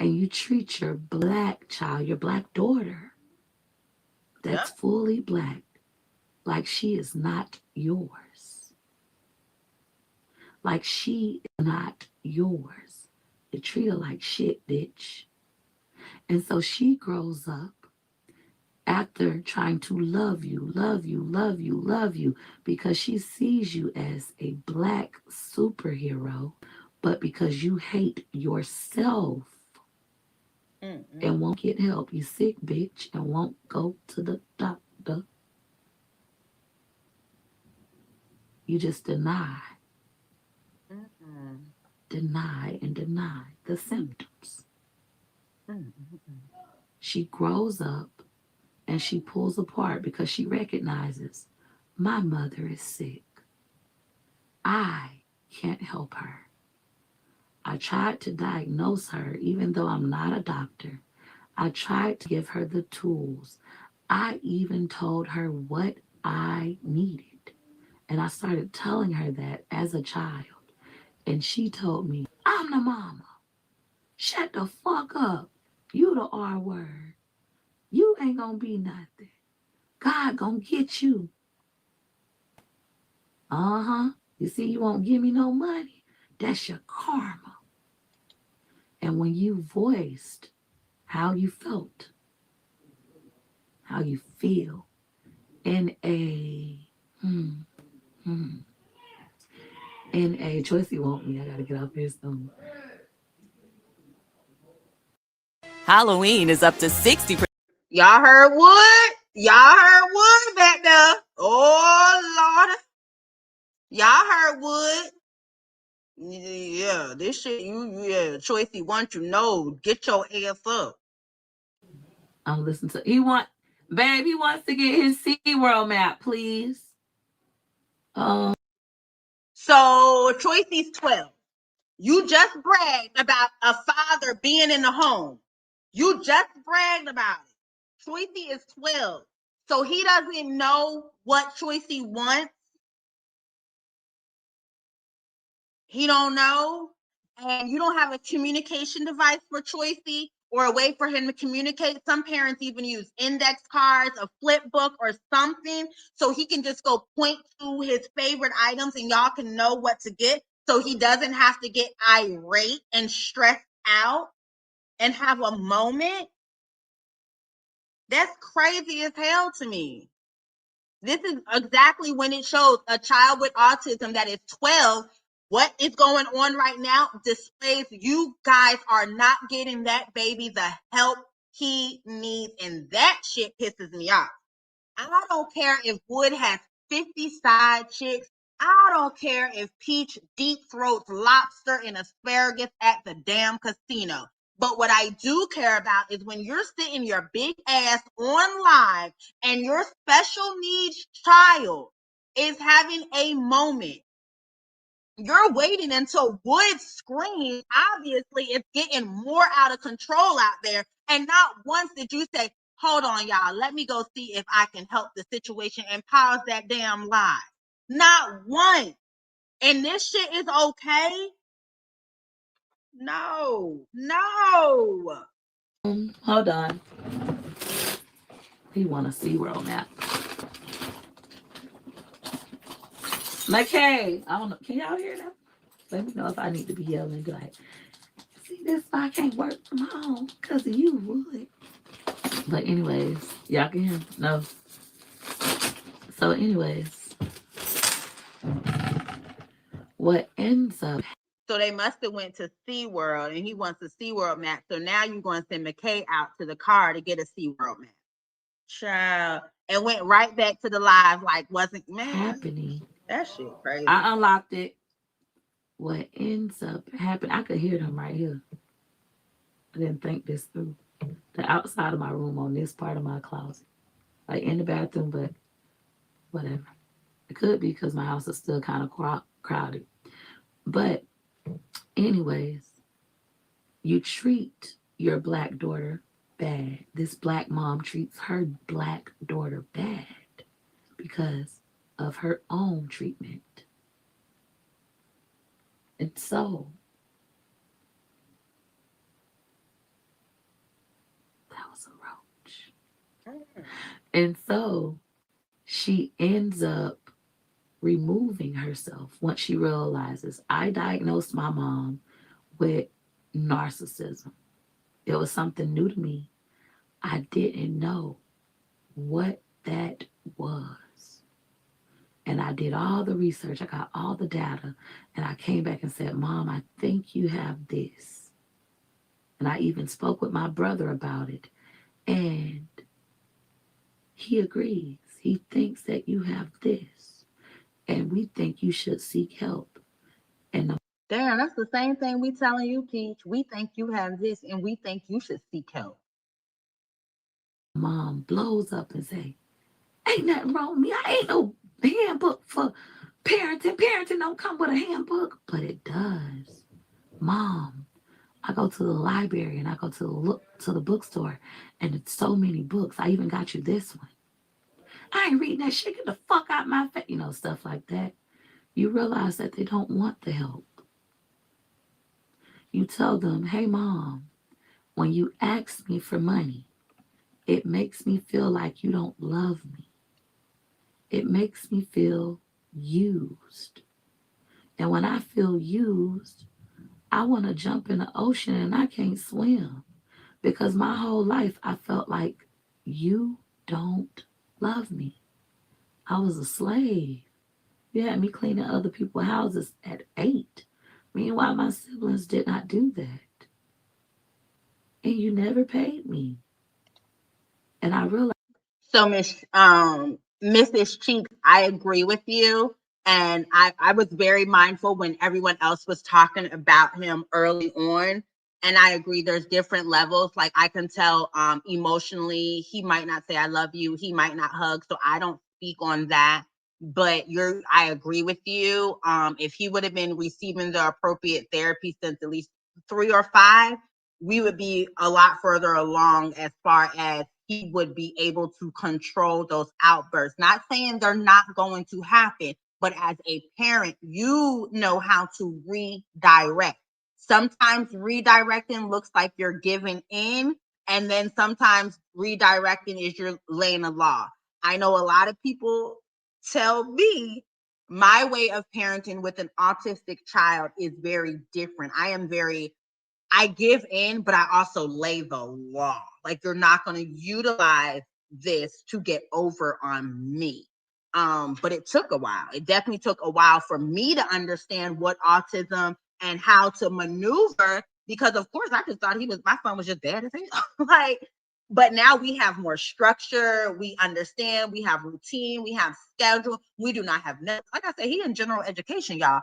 and you treat your black child, your black daughter that's fully black, like she is not yours. Like she is not yours. You treat her like shit, bitch. And so she grows up after trying to love you, because she sees you as a black superhero, but because you hate yourself and won't get help. You sick, bitch, and won't go to the doctor. You just deny the symptoms. She grows up and she pulls apart because she recognizes my mother is sick. I can't help her. I tried to diagnose her, even though I'm not a doctor. I tried to give her the tools. I even told her what I needed. And I started telling her that as a child. And she told me, I'm the mama. Shut the fuck up. You the R word. You ain't gonna be nothing. God gonna get you. You see, you won't give me no money. That's your karma. And when you voiced how you felt, how you feel in a Choicey want me. I gotta get off here soon. Halloween is up to 60%. Y'all heard Wood? Y'all heard Wood back there. Oh, Lord. Y'all heard Wood. Yeah, this shit, Choicey wants you know, get your ass up. I'm listening to, he wants to get his SeaWorld map, please. So, Choicey's 12. You just bragged about a father being in the home. You just bragged about it. Choicey is 12. So he doesn't know what Choicey wants. He don't know. And you don't have a communication device for Choicey or a way for him to communicate. Some parents even use index cards, a flip book, or something so he can just go point to his favorite items and y'all can know what to get so he doesn't have to get irate and stressed out and have a moment. That's crazy as hell to me. This is exactly when it shows a child with autism that is 12. What is going on right now displays you guys are not getting that baby the help he needs. And that shit pisses me off. I don't care if Wood has 50 side chicks. I don't care if Peach deep throats lobster and asparagus at the damn casino. But what I do care about is when you're sitting your big ass on live and your special needs child is having a moment. You're waiting until Wood screams. Obviously, it's getting more out of control out there. And not once did you say, hold on, y'all, let me go see if I can help the situation and pause that damn live. Not once. And this shit is okay? No. Hold on. He want a SeaWorld map. McKay, I don't know. Can y'all hear that? Let me know if I need to be yelling and be like, see, this why I can't work from home because of you, Wood. But anyways, y'all can hear? No. So anyways, what ends up. So they must have went to SeaWorld and he wants a SeaWorld map. So now you're going to send McKay out to the car to get a SeaWorld map. Child. And went right back to the live like wasn't happening. That shit crazy. I unlocked it. What ends up happening, I could hear them right here. I didn't think this through. The outside of my room on this part of my closet. Like in the bathroom, but whatever. It could be because my house is still kind of crowded. But anyways, you treat your black daughter bad. This black mom treats her black daughter bad because of her own treatment. And so, that was a roach. And so, she ends up removing herself once she realizes I diagnosed my mom with narcissism. It was something new to me. I didn't know what that was. And I did all the research. I got all the data. And I came back and said, Mom, I think you have this. And I even spoke with my brother about it. And he agrees. He thinks that you have this. And we think you should seek help. And damn, that's the same thing we telling you, Peach. We think you have this and we think you should seek help. Mom blows up and say, ain't nothing wrong with me. I ain't no handbook for parenting. Parenting don't come with a handbook, but it does. Mom, I go to the library and I go to the bookstore and it's so many books. I even got you this one. I ain't reading that shit. Get the fuck out my face. Stuff like that. You realize that they don't want the help. You tell them, hey, Mom, when you ask me for money, it makes me feel like you don't love me. It makes me feel used. And when I feel used, I want to jump in the ocean and I can't swim because my whole life I felt like you don't love me. I was a slave. You had me cleaning other people's houses at 8. Meanwhile, my siblings did not do that. And you never paid me. And I realized. So, Mrs. Cheeks, I agree with you. And I was very mindful when everyone else was talking about him early on. And I agree, there's different levels. Like I can tell emotionally, he might not say I love you. He might not hug. So I don't speak on that. but I agree with you. If he would have been receiving the appropriate therapy since at least 3 or 5, we would be a lot further along as far as he would be able to control those outbursts. Not saying they're not going to happen, but as a parent, you know how to redirect. Sometimes redirecting looks like you're giving in, and then sometimes redirecting is you're laying a law. I know a lot of people tell me my way of parenting with an autistic child is very different. I give in, but I also lay the law. Like, you're not going to utilize this to get over on me. But it took a while. It definitely took a while for me to understand what autism and how to maneuver, because of course I just thought my son was just bad as hell. Like, but now we have more structure. We understand. We have routine. We have schedule. We do not have like I said, he in general education, y'all.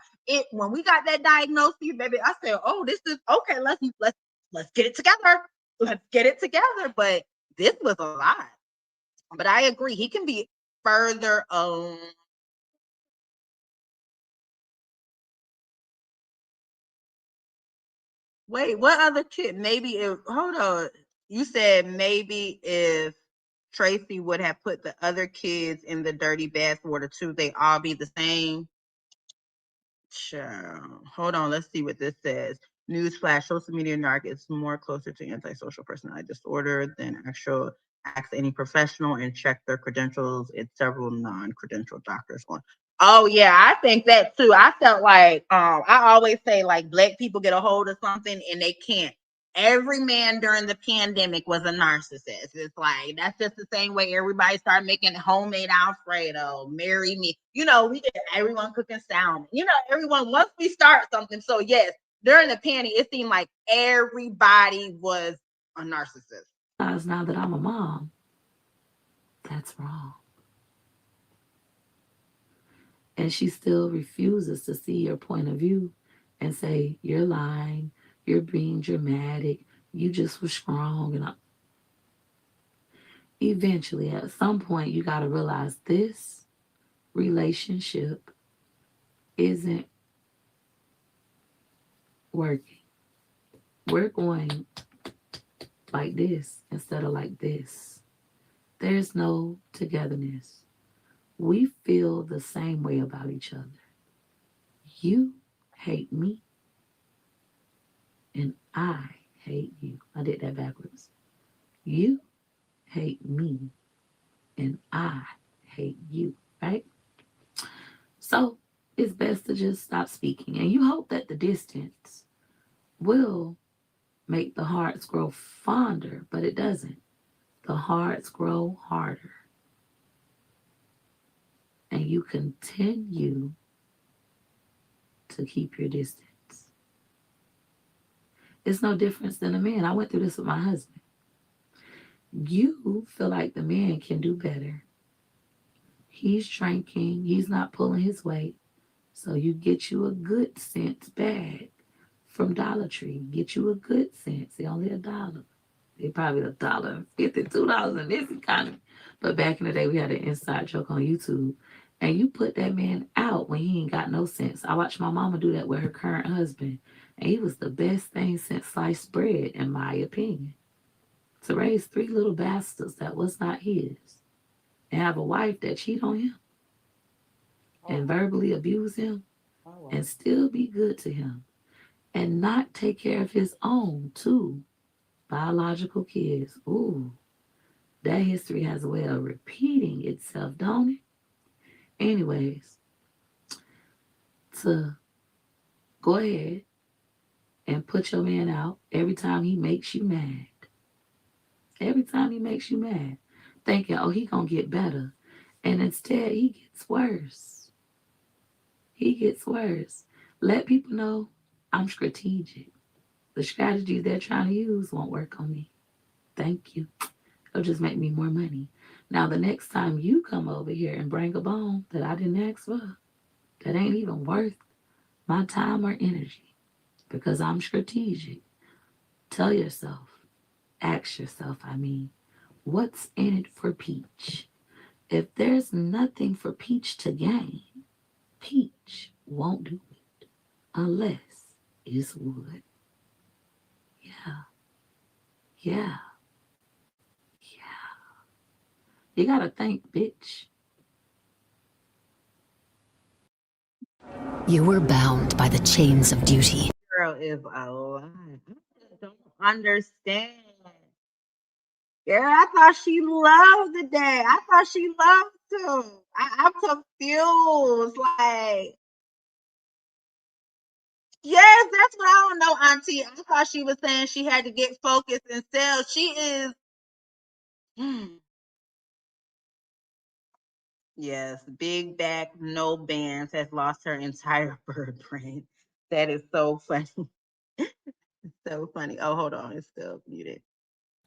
When we got that diagnosis, baby, I said, "Oh, this is okay. Let's get it together. Let's get it together." But this was a lot. But I agree, he can be further along. Wait, what other kid? Maybe if hold on. You said maybe if Tracy would have put the other kids in the dirty bathwater too, they all be the same. Sure. Hold on, let's see what this says. Newsflash: social media narc is more closer to antisocial personality disorder than actual. Ask any professional and check their credentials. It's several non-credential doctors on. Oh yeah, I think that too. I felt like I always say, like, Black people get a hold of something and they can't. Every man during the pandemic was a narcissist. It's like that's just the same way everybody started making homemade Alfredo, marry me. We get everyone cooking salmon. Everyone, once we start something. So yes, during the pandemic, it seemed like everybody was a narcissist. Now that I'm a mom, that's wrong. And she still refuses to see your point of view and say, you're lying, you're being dramatic, you just were strong. And eventually, at some point, you got to realize this relationship isn't working. We're going like this instead of like this. There's no togetherness. We feel the same way about each other. You hate me, and I hate you. I did that backwards. You hate me, and I hate you, right? So it's best to just stop speaking. And you hope that the distance will make the hearts grow fonder, but it doesn't. The hearts grow harder. And you continue to keep your distance. It's no difference than a man. I went through this with my husband. You feel like the man can do better. He's drinking. He's not pulling his weight. So you get you a Good Sense bag from Dollar Tree. Get you a Good Sense. They're only $1. They're probably $1.50, $2 in this economy. But back in the day, we had an inside joke on YouTube. And you put that man out when he ain't got no sense. I watched my mama do that with her current husband. And he was the best thing since sliced bread, in my opinion. To raise 3 little bastards that was not his. And have a wife that cheat on him. And verbally abuse him. And still be good to him. And not take care of his own, too. Biological kids. Ooh. That history has a way of repeating itself, don't it? Anyways, to go ahead and put your man out every time he makes you mad. Every time he makes you mad. Thinking, oh, he gonna get better. And instead, he gets worse. He gets worse. Let people know I'm strategic. The strategies they're trying to use won't work on me. Thank you. It'll just make me more money. Now, the next time you come over here and bring a bone that I didn't ask for, that ain't even worth my time or energy, because I'm strategic. Tell yourself, ask yourself, what's in it for Peach? If there's nothing for Peach to gain, Peach won't do it unless it's Wood. Yeah. Yeah. Yeah. You gotta think, bitch. You were bound by the chains of duty. Girl is alive. I don't understand. Girl, I thought she loved the day. I thought she loved to. I'm confused. Like, yes, that's what I don't know, Auntie. I thought she was saying she had to get focused and sell. She is. Yes, big back, no bands, has lost her entire bird brain. That is so funny. So funny. Oh, hold on. It's still muted.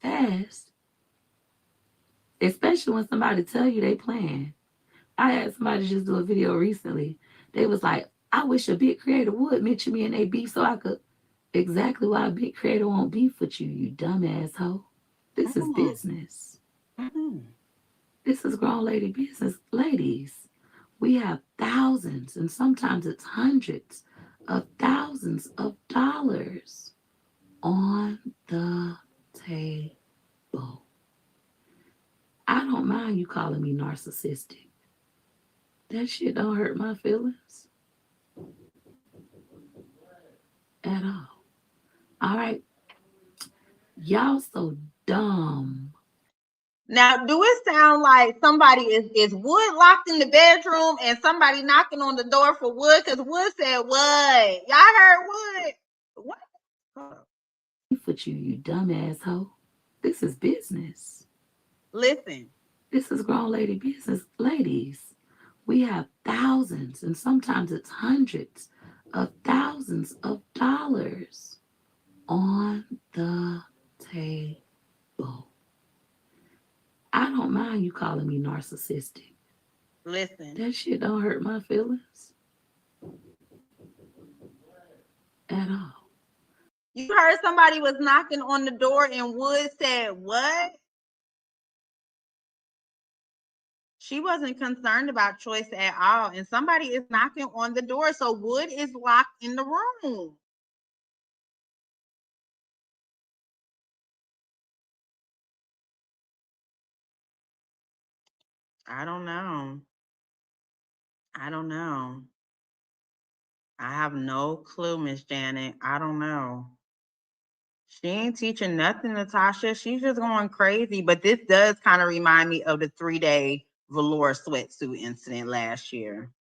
Fast. Especially when somebody tell you they playing. I had somebody just do a video recently. They was like, I wish a big creator would mention me in a beef so I could. Exactly why a big creator won't beef with you, you dumb asshole. This is business. This is grown lady business. Ladies, we have thousands and sometimes it's hundreds of thousands of dollars on the table. I don't mind you calling me narcissistic. That shit don't hurt my feelings at all. All right. Y'all so dumb. Now, do it sound like somebody is Wood locked in the bedroom and somebody knocking on the door for Wood? Because Wood said, what? Y'all heard Wood? What? With you, you dumb asshole. This is business. Listen. This is grown lady business. Ladies, we have thousands and sometimes it's hundreds of thousands of dollars on the table. I don't mind you calling me narcissistic. Listen. That shit don't hurt my feelings at all. You heard somebody was knocking on the door and Wood said, what? She wasn't concerned about choice at all. And somebody is knocking on the door. So Wood is locked in the room. I don't know. I don't know. I have no clue, Miss Janet. I don't know. She ain't teaching nothing, Natasha. She's just going crazy. But this does kind of remind me of the 3-day velour sweatsuit incident last year.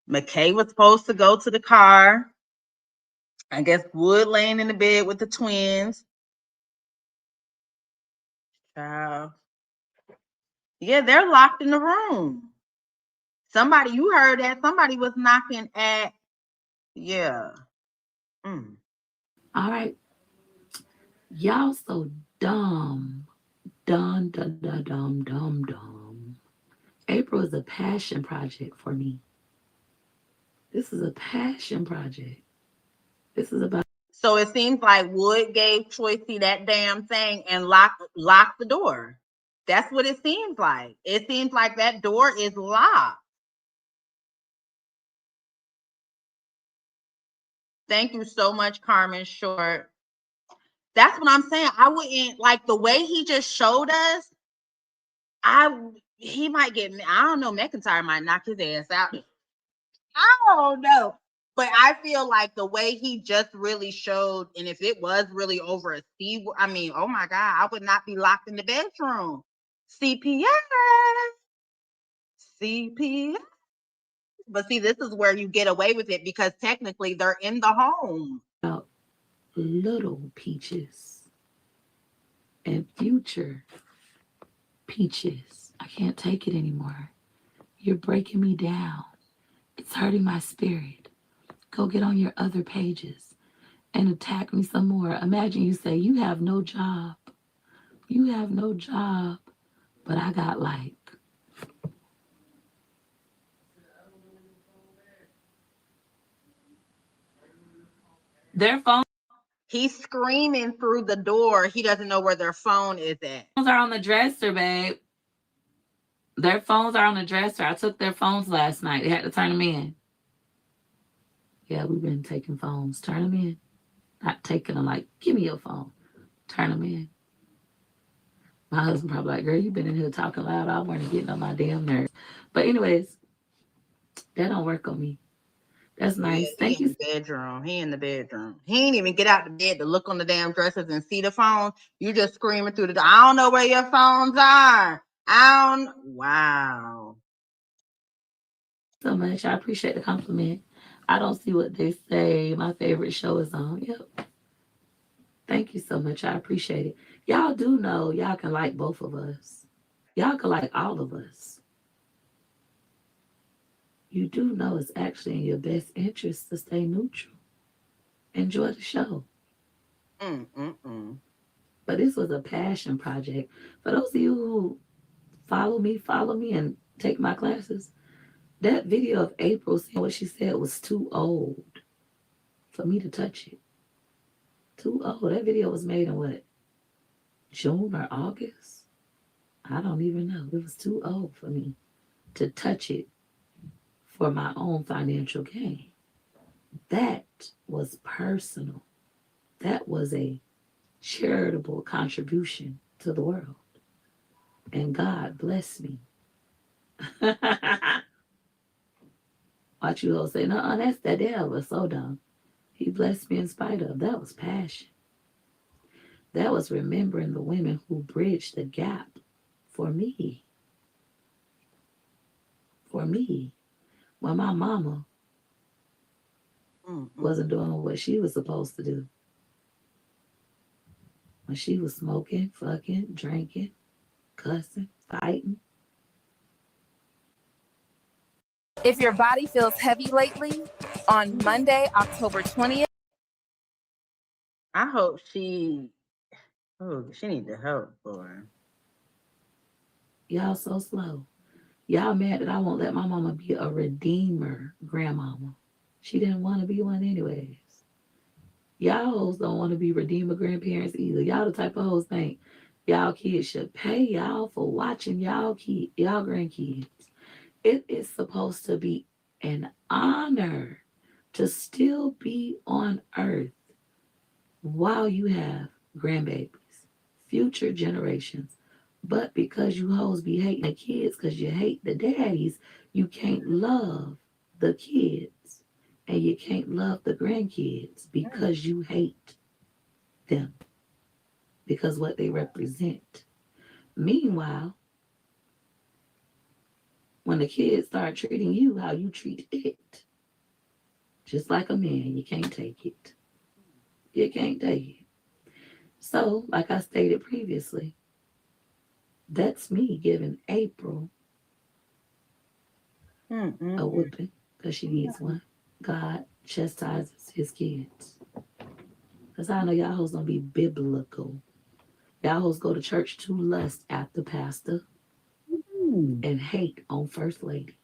McKay was supposed to go to the car. I guess Wood laying in the bed with the twins. Yeah, they're locked in the room. Somebody, you heard that. Somebody was knocking at, yeah. All right. Y'all so dumb. Dumb. April is a passion project for me. This is a passion project. This is about. So it seems like Wood gave Choicey that damn thing and locked the door. That's what it seems like. It seems like that door is locked. Thank you so much, Carmen Short. That's what I'm saying. I wouldn't like the way he just showed us. He might get, I don't know, McIntyre might knock his ass out. I don't know. But I feel like the way he just really showed, and if it was really over a C, I mean, oh my God, I would not be locked in the bedroom. CPS. But see, this is where you get away with it because technically they're in the home. Little Peaches and future Peaches. I can't take it anymore. You're breaking me down. It's hurting my spirit. Go get on your other pages and attack me some more. Imagine you say, you have no job. You have no job. But I got like. Their phones He's screaming through the door. He doesn't know where their phone is at. are on the dresser, babe. Their phones are on the dresser. I took their phones last night. They had to turn them in. Yeah, we've been taking phones. Turn them in. Not taking them like, give me your phone. Turn them in. My husband probably like, girl, you been in here talking loud. I wasn't getting on my damn nerves. But anyways, that don't work on me. That's nice. Thank you. The bedroom. He in the bedroom. He ain't even get out the bed to look on the damn dressers and see the phone. You just screaming through the door. I don't know where your phones are. Wow. So much. I appreciate the compliment. I don't see what they say. My favorite show is on. Yep. Thank you so much. I appreciate it. Y'all do know y'all can like both of us. Y'all can like all of us. You do know it's actually in your best interest to stay neutral. Enjoy the show. But this was a passion project. For those of you who follow me and take my classes, that video of April saying what she said was too old for me to touch it. Too old. That video was made in what? June or August? I don't even know. It was too old for me to touch it for my own financial gain. That was personal. That was a charitable contribution to the world. And God bless me. Watch you all say, no, that's that devil. So dumb. He blessed me in spite of. That was passion. That was remembering the women who bridged the gap for me. For me. When my mama wasn't doing what she was supposed to do. When she was smoking, fucking, drinking, cussing, fighting. If your body feels heavy lately, on Monday, October 20th. I hope she needs the help, boy. Y'all so slow. Y'all mad that I won't let my mama be a redeemer grandmama. She didn't want to be one anyways. Y'all hoes don't want to be redeemer grandparents either. Y'all the type of hoes think y'all kids should pay y'all for watching y'all grandkids. It is supposed to be an honor to still be on earth while you have grandbabies, future generations. But because you hoes be hating the kids because you hate the daddies, you can't love the kids and you can't love the grandkids because you hate them, because what they represent. Meanwhile, when the kids start treating you how you treat it, just like a man, you can't take it. You can't take it. So, like I stated previously, that's me giving April a whooping because she needs one. God chastises his kids. Because I know y'all hoes don't be biblical. Y'all hoes go to church to lust after pastor and hate on first lady.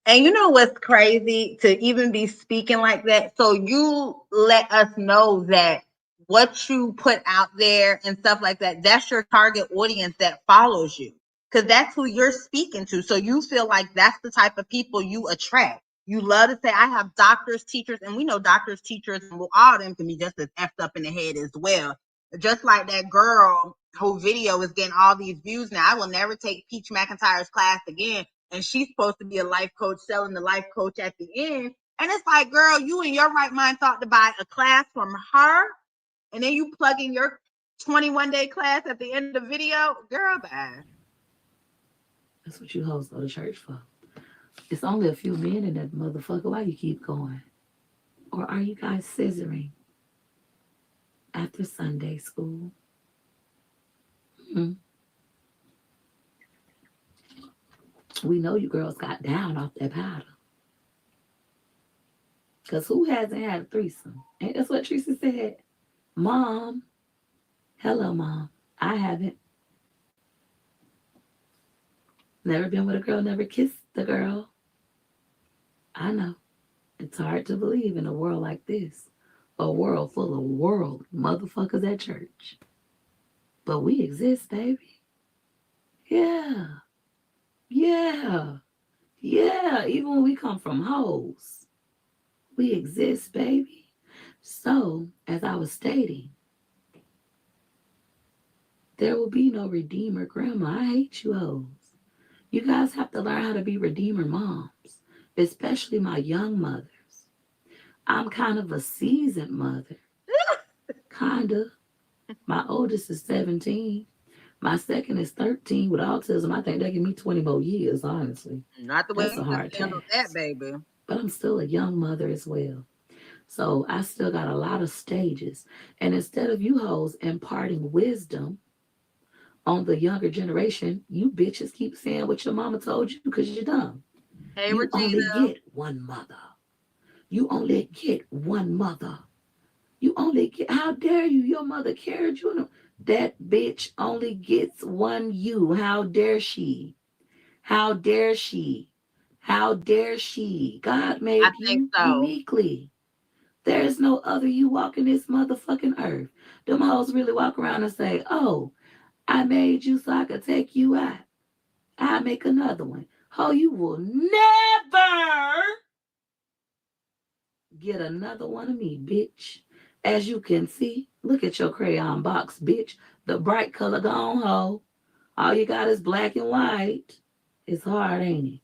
And you know what's crazy to even be speaking like that? So you let us know that what you put out there and stuff like that, that's your target audience that follows you. Because that's who you're speaking to. So you feel like that's the type of people you attract. You love to say, I have doctors, teachers, and we know doctors, teachers, and all of them can be just as effed up in the head as well. Just like that girl whose video is getting all these views now. I will never take Peach McIntyre's class again. And she's supposed to be a life coach, selling the life coach at the end. And it's like, girl, you in your right mind thought to buy a class from her, and then you plug in your 21-day class at the end of the video. Girl, bye. That's what you hoes go to church for. It's only a few men in that motherfucker. Why you keep going? Or are you guys scissoring after Sunday school? We know you girls got down off that powder. Because who hasn't had a threesome? Ain't that's what Teresa said? Mom. Hello, Mom. I haven't. Never been with a girl, never kissed the girl. I know. It's hard to believe in a world like this. A world full of world motherfuckers at church. But we exist, baby. Yeah. Yeah. Yeah. Even when we come from hoes, we exist, baby. So, as I was stating, there will be no redeemer grandma. I hate you hoes. You guys have to learn how to be redeemer moms, especially my young mothers. I'm kind of a seasoned mother. Kinda. My oldest is 17. My second is 13 with autism. I think that give me 20 more years, honestly. Not the way That's a you hard just handle task. that, baby. But I'm still a young mother as well. So I still got a lot of stages. And instead of you hoes imparting wisdom on the younger generation, you bitches keep saying what your mama told you because you're dumb. Hey, You only Regina. get one mother. You only get one mother. You only get, how dare you? Your mother carried you. That bitch only gets one you. How dare she? How dare she? How dare she? God made I think you so. uniquely. There is no other you walking this motherfucking earth. Them hoes really walk around and say, oh, I made you so I could take you out. I make another one. Ho, you will never get another one of me, bitch. As you can see, look at your crayon box, bitch. The bright color gone, ho. All you got is black and white. It's hard, ain't it?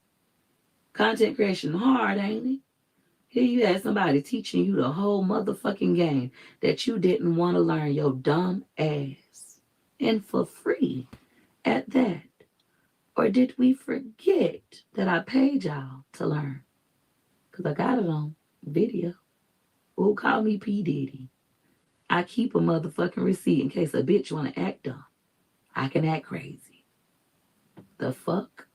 Content creation hard, ain't it? Here you had somebody teaching you the whole motherfucking game that you didn't want to learn, your dumb ass. And for free at that. Or did we forget that I paid y'all to learn? Because I got it on video. Who call me P. Diddy? I keep a motherfucking receipt in case a bitch want to act dumb. I can act crazy. The fuck?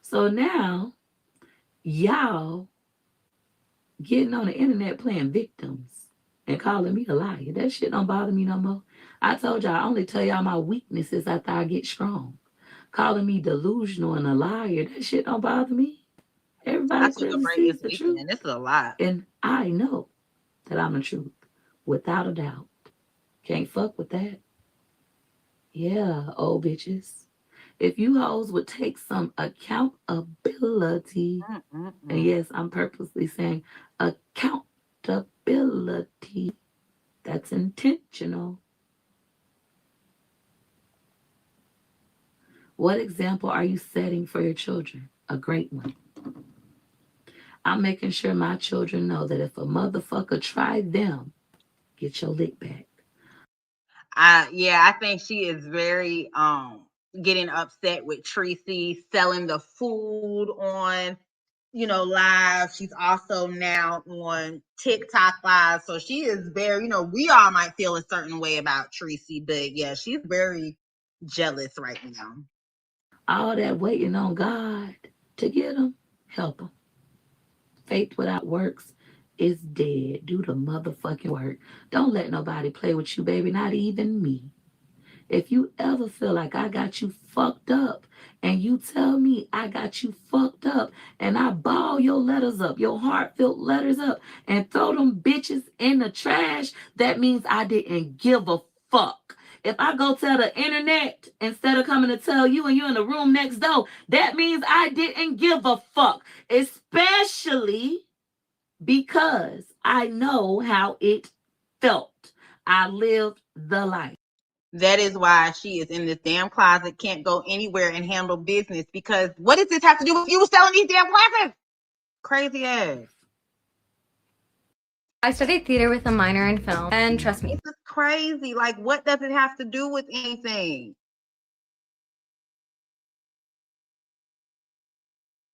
So now, y'all getting on the internet playing victims and calling me a liar. That shit don't bother me no more. I told y'all I only tell y'all my weaknesses after I get strong. Calling me delusional and a liar, that shit don't bother me. Everybody I took a clearly break sees this the truth. weekend. This is a lot. And I know that I'm the truth, without a doubt. Can't fuck with that. Yeah, old bitches. If you hoes would take some accountability, and yes, I'm purposely saying accountability, that's intentional. What example are you setting for your children? A great one. I'm making sure my children know that if a motherfucker try them, get your lick back. I think she is very getting upset with Tracy selling the food on live. She's also now on TikTok live. So she is very, we all might feel a certain way about Tracy, but yeah, she's very jealous right now. All that waiting on God to get them, help them. Faith without works is dead. Do the motherfucking work. Don't let nobody play with you, baby, not even me. If you ever feel like I got you fucked up and you tell me I got you fucked up and I ball your letters up, your heartfelt letters up, and throw them bitches in the trash, that means I didn't give a fuck. If I go tell the internet instead of coming to tell you and you're in the room next door, that means I didn't give a fuck. Especially because I know how it felt. I lived the life. That is why she is in this damn closet, can't go anywhere and handle business, because what does this have to do with you selling these damn classes? Crazy ass. I studied theater with a minor in film, and trust me, this is crazy. Like, what does it have to do with anything?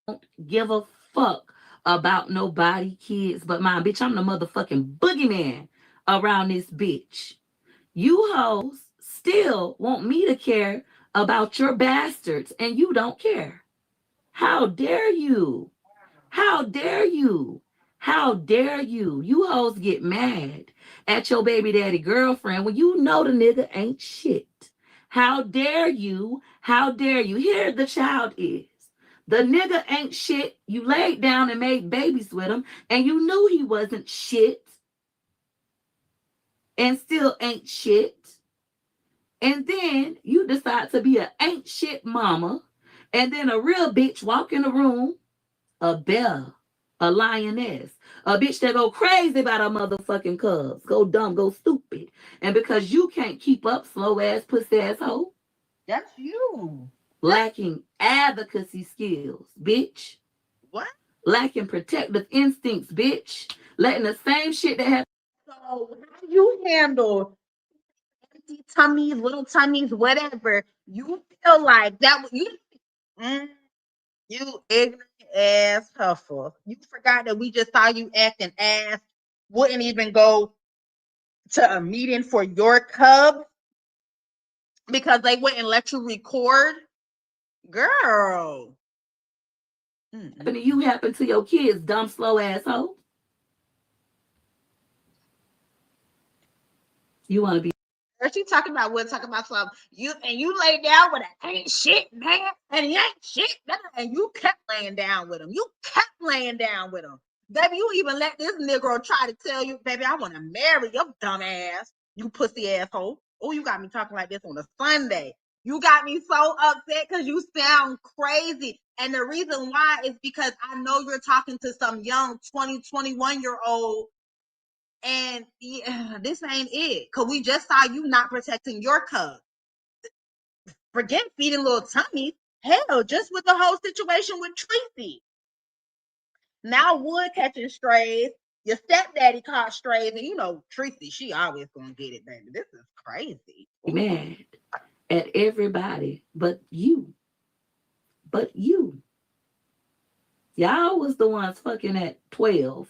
Don't give a fuck about nobody, kids, but mine, bitch. I'm the motherfucking boogeyman around this bitch. You hoes still want me to care about your bastards, and you don't care. How dare you? How dare you? How dare you? You hoes get mad at your baby daddy girlfriend when you know the nigga ain't shit. How dare you? How dare you? Here the child is. The nigga ain't shit. You laid down and made babies with him, and you knew he wasn't shit. And still ain't shit. And then you decide to be an ain't shit mama. And then a real bitch walk in the room, a bear, a lioness, a bitch that go crazy about her motherfucking cubs, go dumb, go stupid. And because you can't keep up, slow ass, pussy asshole. That's you. Lacking advocacy skills, bitch. What? Lacking protective instincts, bitch. Letting the same shit that happened. So how do you handle empty tummies, little tummies, whatever? You feel like that you ignorant ass huffer. You forgot that we just saw you acting ass, wouldn't even go to a meeting for your cub because they wouldn't let you record. Girl. You happen to your kids, dumb, slow asshole. You want to be. She talking about we'll talk about something. You lay down with an ain't shit, man, and he ain't shit, and you kept laying down with him. You kept laying down with him. Baby, you even let this Negro try to tell you, baby, I want to marry your dumb ass, you pussy asshole. Oh, you got me talking like this on a Sunday. You got me so upset because you sound crazy. And the reason why is because I know you're talking to some young 20, 21-year-old. And this ain't it. Because we just saw you not protecting your cub. Forget feeding little tummies. Hell, just with the whole situation with Tracy. Now Wood catching strays. Your stepdaddy caught strays. And you know, Tracy, she always gonna get it, baby. This is crazy. Mad at everybody but you. But you. Y'all was the ones fucking at 12.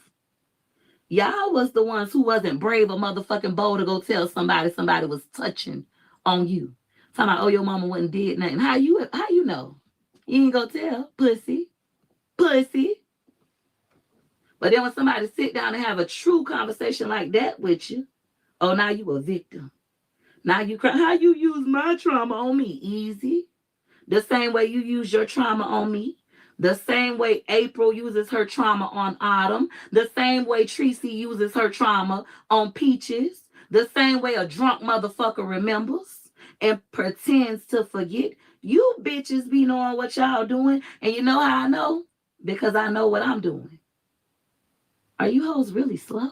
Y'all was the ones who wasn't brave or motherfucking bold to go tell somebody was touching on you. Talking about, oh, your mama wouldn't did nothing. How you know? You ain't gonna tell, pussy. Pussy. But then when somebody sit down and have a true conversation like that with you, oh, now you a victim. Now you cry. How you use my trauma on me? Easy. The same way you use your trauma on me. The same way April uses her trauma on Autumn. The same way Tracy uses her trauma on Peaches. The same way a drunk motherfucker remembers and pretends to forget. You bitches be knowing what y'all doing. And you know how I know? Because I know what I'm doing. Are you hoes really slow?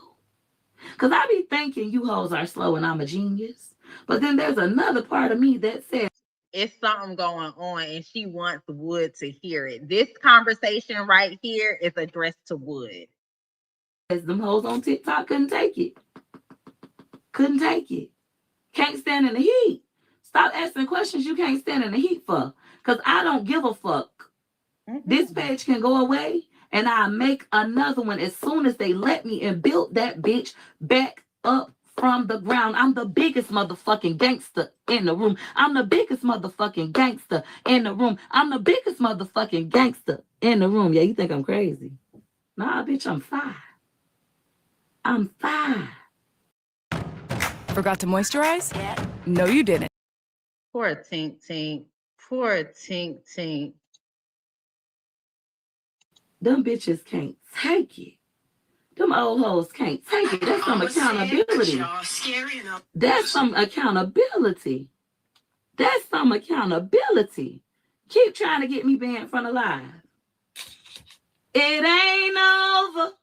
Because I be thinking you hoes are slow and I'm a genius. But then there's another part of me that says, it's something going on and she wants Wood to hear it. This conversation right here is addressed to Wood. As them hoes on TikTok couldn't take it. Couldn't take it. Can't stand in the heat. Stop asking questions you can't stand in the heat for. Because I don't give a fuck. This page can go away and I'll make another one as soon as they let me and build that bitch back up from the ground. I'm the biggest motherfucking gangster in the room. I'm the biggest motherfucking gangster in the room. I'm the biggest motherfucking gangster in the room. Yeah, you think I'm crazy? Nah, bitch, I'm fine. I'm fine. Forgot to moisturize? No, you didn't. Poor Tink Tink. Poor Tink Tink. Them bitches can't take it. Them old hoes can't take it. That's some accountability. That's some accountability. That's some accountability. Keep trying to get me banned from the live. It ain't over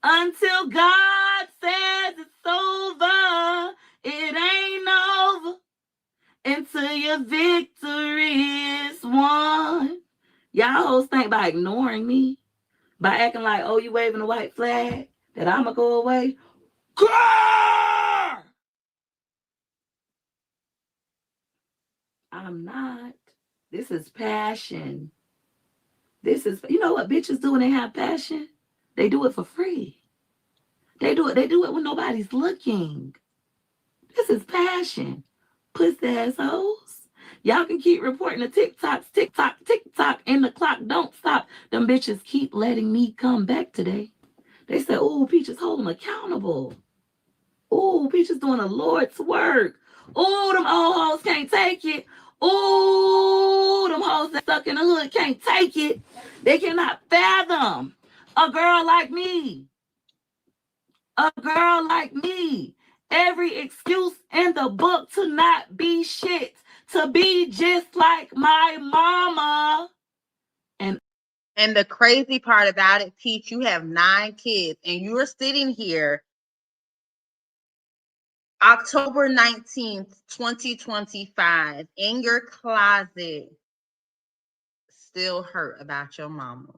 until God says it's over. It ain't over until your victory is won. Y'all hoes think by ignoring me, by acting like, oh, you waving a white flag, that I'ma go away. Grrr! I'm not. This is passion. This is, you know what bitches do when they have passion? They do it for free. They do it when nobody's looking. This is passion. Pussy assholes. Y'all can keep reporting the TikToks, TikTok, and the clock don't stop. Them bitches keep letting me come back today. They said, oh, Peaches, hold them accountable. Oh, Peaches doing the Lord's work. Oh, them old hoes can't take it. Oh, them hoes that stuck in the hood can't take it. They cannot fathom a girl like me. A girl like me. every excuse in the book to not be shit, to be just like my mama. And the crazy part about it, Teach, you have 9 kids and you're sitting here October 19th, 2025, in your closet, still hurt about your mama,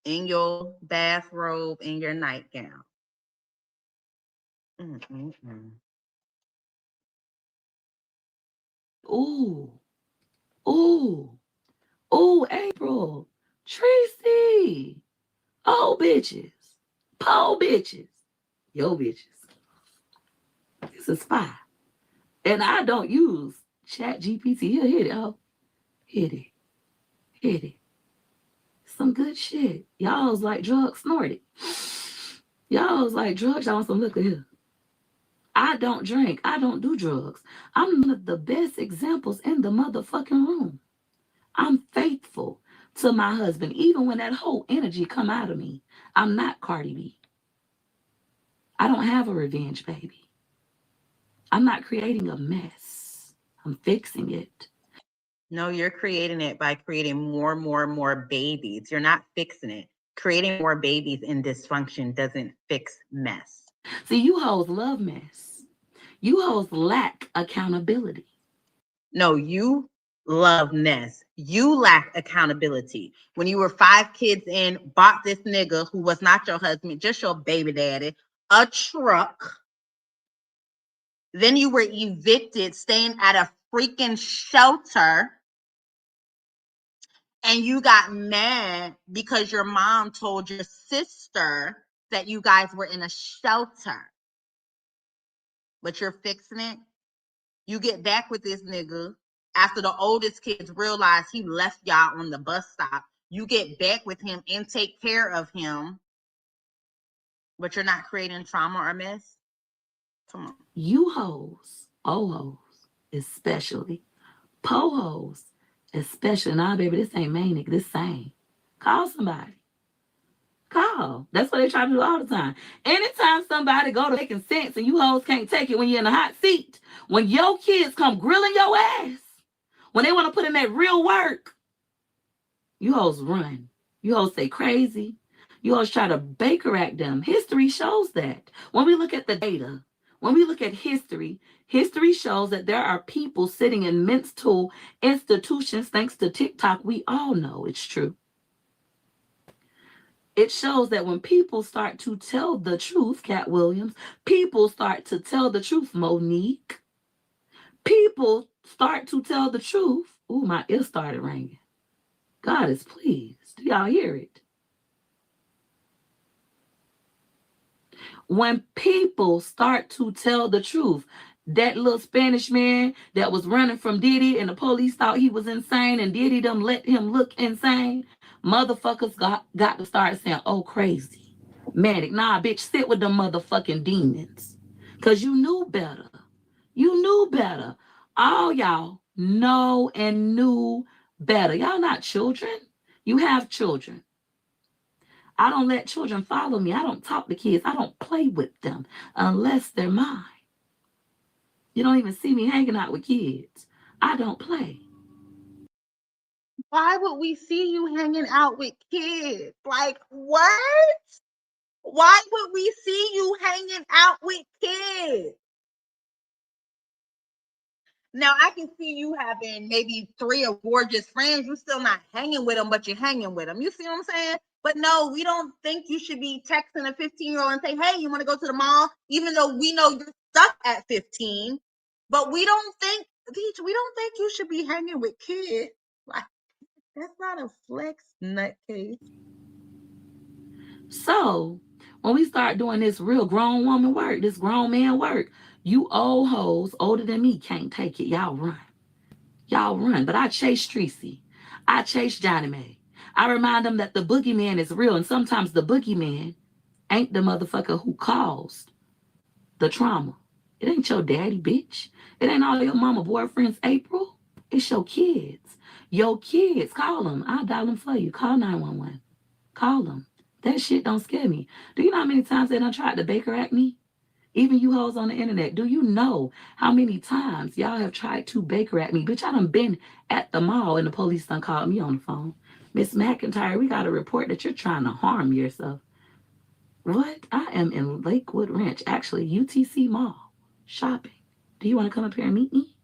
in your bathrobe, in your nightgown. Ooh, April, Tracy, oh bitches, po bitches, yo bitches. It's a spy. And I don't use Chat GPT. He'll hit it. Oh, hit it. Some good shit. Y'all's like drugs snorted. Y'all's like drugs. Y'all want some liquor here. I don't drink. I don't do drugs. I'm one of the best examples in the motherfucking room. I'm faithful to my husband, even when that whole energy come out of me. I'm not Cardi B. I don't have a revenge baby. I'm not creating a mess. I'm fixing it. No, you're creating it by creating more babies. You're not fixing it. Creating more babies in dysfunction doesn't fix mess. See, you hoes love mess. You hoes lack accountability. No, you love mess. You lack accountability. When you were 5 kids in, bought this nigga who was not your husband, just your baby daddy, a truck. Then you were evicted, staying at a freaking shelter. And you got mad because your mom told your sister that you guys were in a shelter. But you're fixing it. You get back with this nigga after the oldest kids realize he left y'all on the bus stop. You get back with him and take care of him. But you're not creating trauma or mess. Come on. You hoes, hoes, especially, po hoes, especially. Nah, baby, this ain't manic. This same. Call somebody. Call. That's what they try to do all the time. Anytime somebody go to making sense and you hoes can't take it when you're in a hot seat, when your kids come grilling your ass, when they want to put in that real work, you hoes run. You hoes say crazy. You hoes try to Baker act them. History shows that. When we look at the data, when we look at history, history shows that there are people sitting in mental institutions thanks to TikTok. We all know it's true. It shows that when people start to tell the truth, Cat Williams, people start to tell the truth, Monique. People start to tell the truth. Ooh, my ear started ringing. God is pleased. Do y'all hear it? When people start to tell the truth, that little Spanish man that was running from Diddy and the police thought he was insane and Diddy them let him look insane, motherfuckers got to start saying, oh, crazy. Manic. Nah, bitch, sit with them motherfucking demons. Because you knew better. You knew better. All y'all know and knew better. Y'all not children. You have children. I don't let children follow me. I don't talk to kids. I don't play with them unless they're mine. You don't even see me hanging out with kids. I don't play. Why would we see you hanging out with kids? Like, what? Why would we see you hanging out with kids? Now, I can see you having maybe 3 or 4 just friends. You're still not hanging with them, but you're hanging with them. You see what I'm saying? But no, we don't think you should be texting a 15-year-old and say, hey, you want to go to the mall? Even though we know you're stuck at 15. But we don't think you should be hanging with kids. Like, that's not a flex, nutcase. So, when we start doing this real grown woman work, this grown man work, you old hoes older than me can't take it. Y'all run. Y'all run. But I chase Tracy. I chase Johnny Mae. I remind them that the boogeyman is real. And sometimes the boogeyman ain't the motherfucker who caused the trauma. It ain't your daddy, bitch. It ain't all your mama boyfriends, April. It's your kids. Your kids. Call them. I'll dial them for you. Call 911. Call them. That shit don't scare me. Do you know how many times they done tried to Baker act me? Even you hoes on the internet, do you know how many times y'all have tried to Baker at me? Bitch, I done been at the mall and the police done called me on the phone. Miss McIntyre, we got a report that you're trying to harm yourself. What? I am in Lakewood Ranch, actually UTC Mall, shopping. Do you want to come up here and meet me?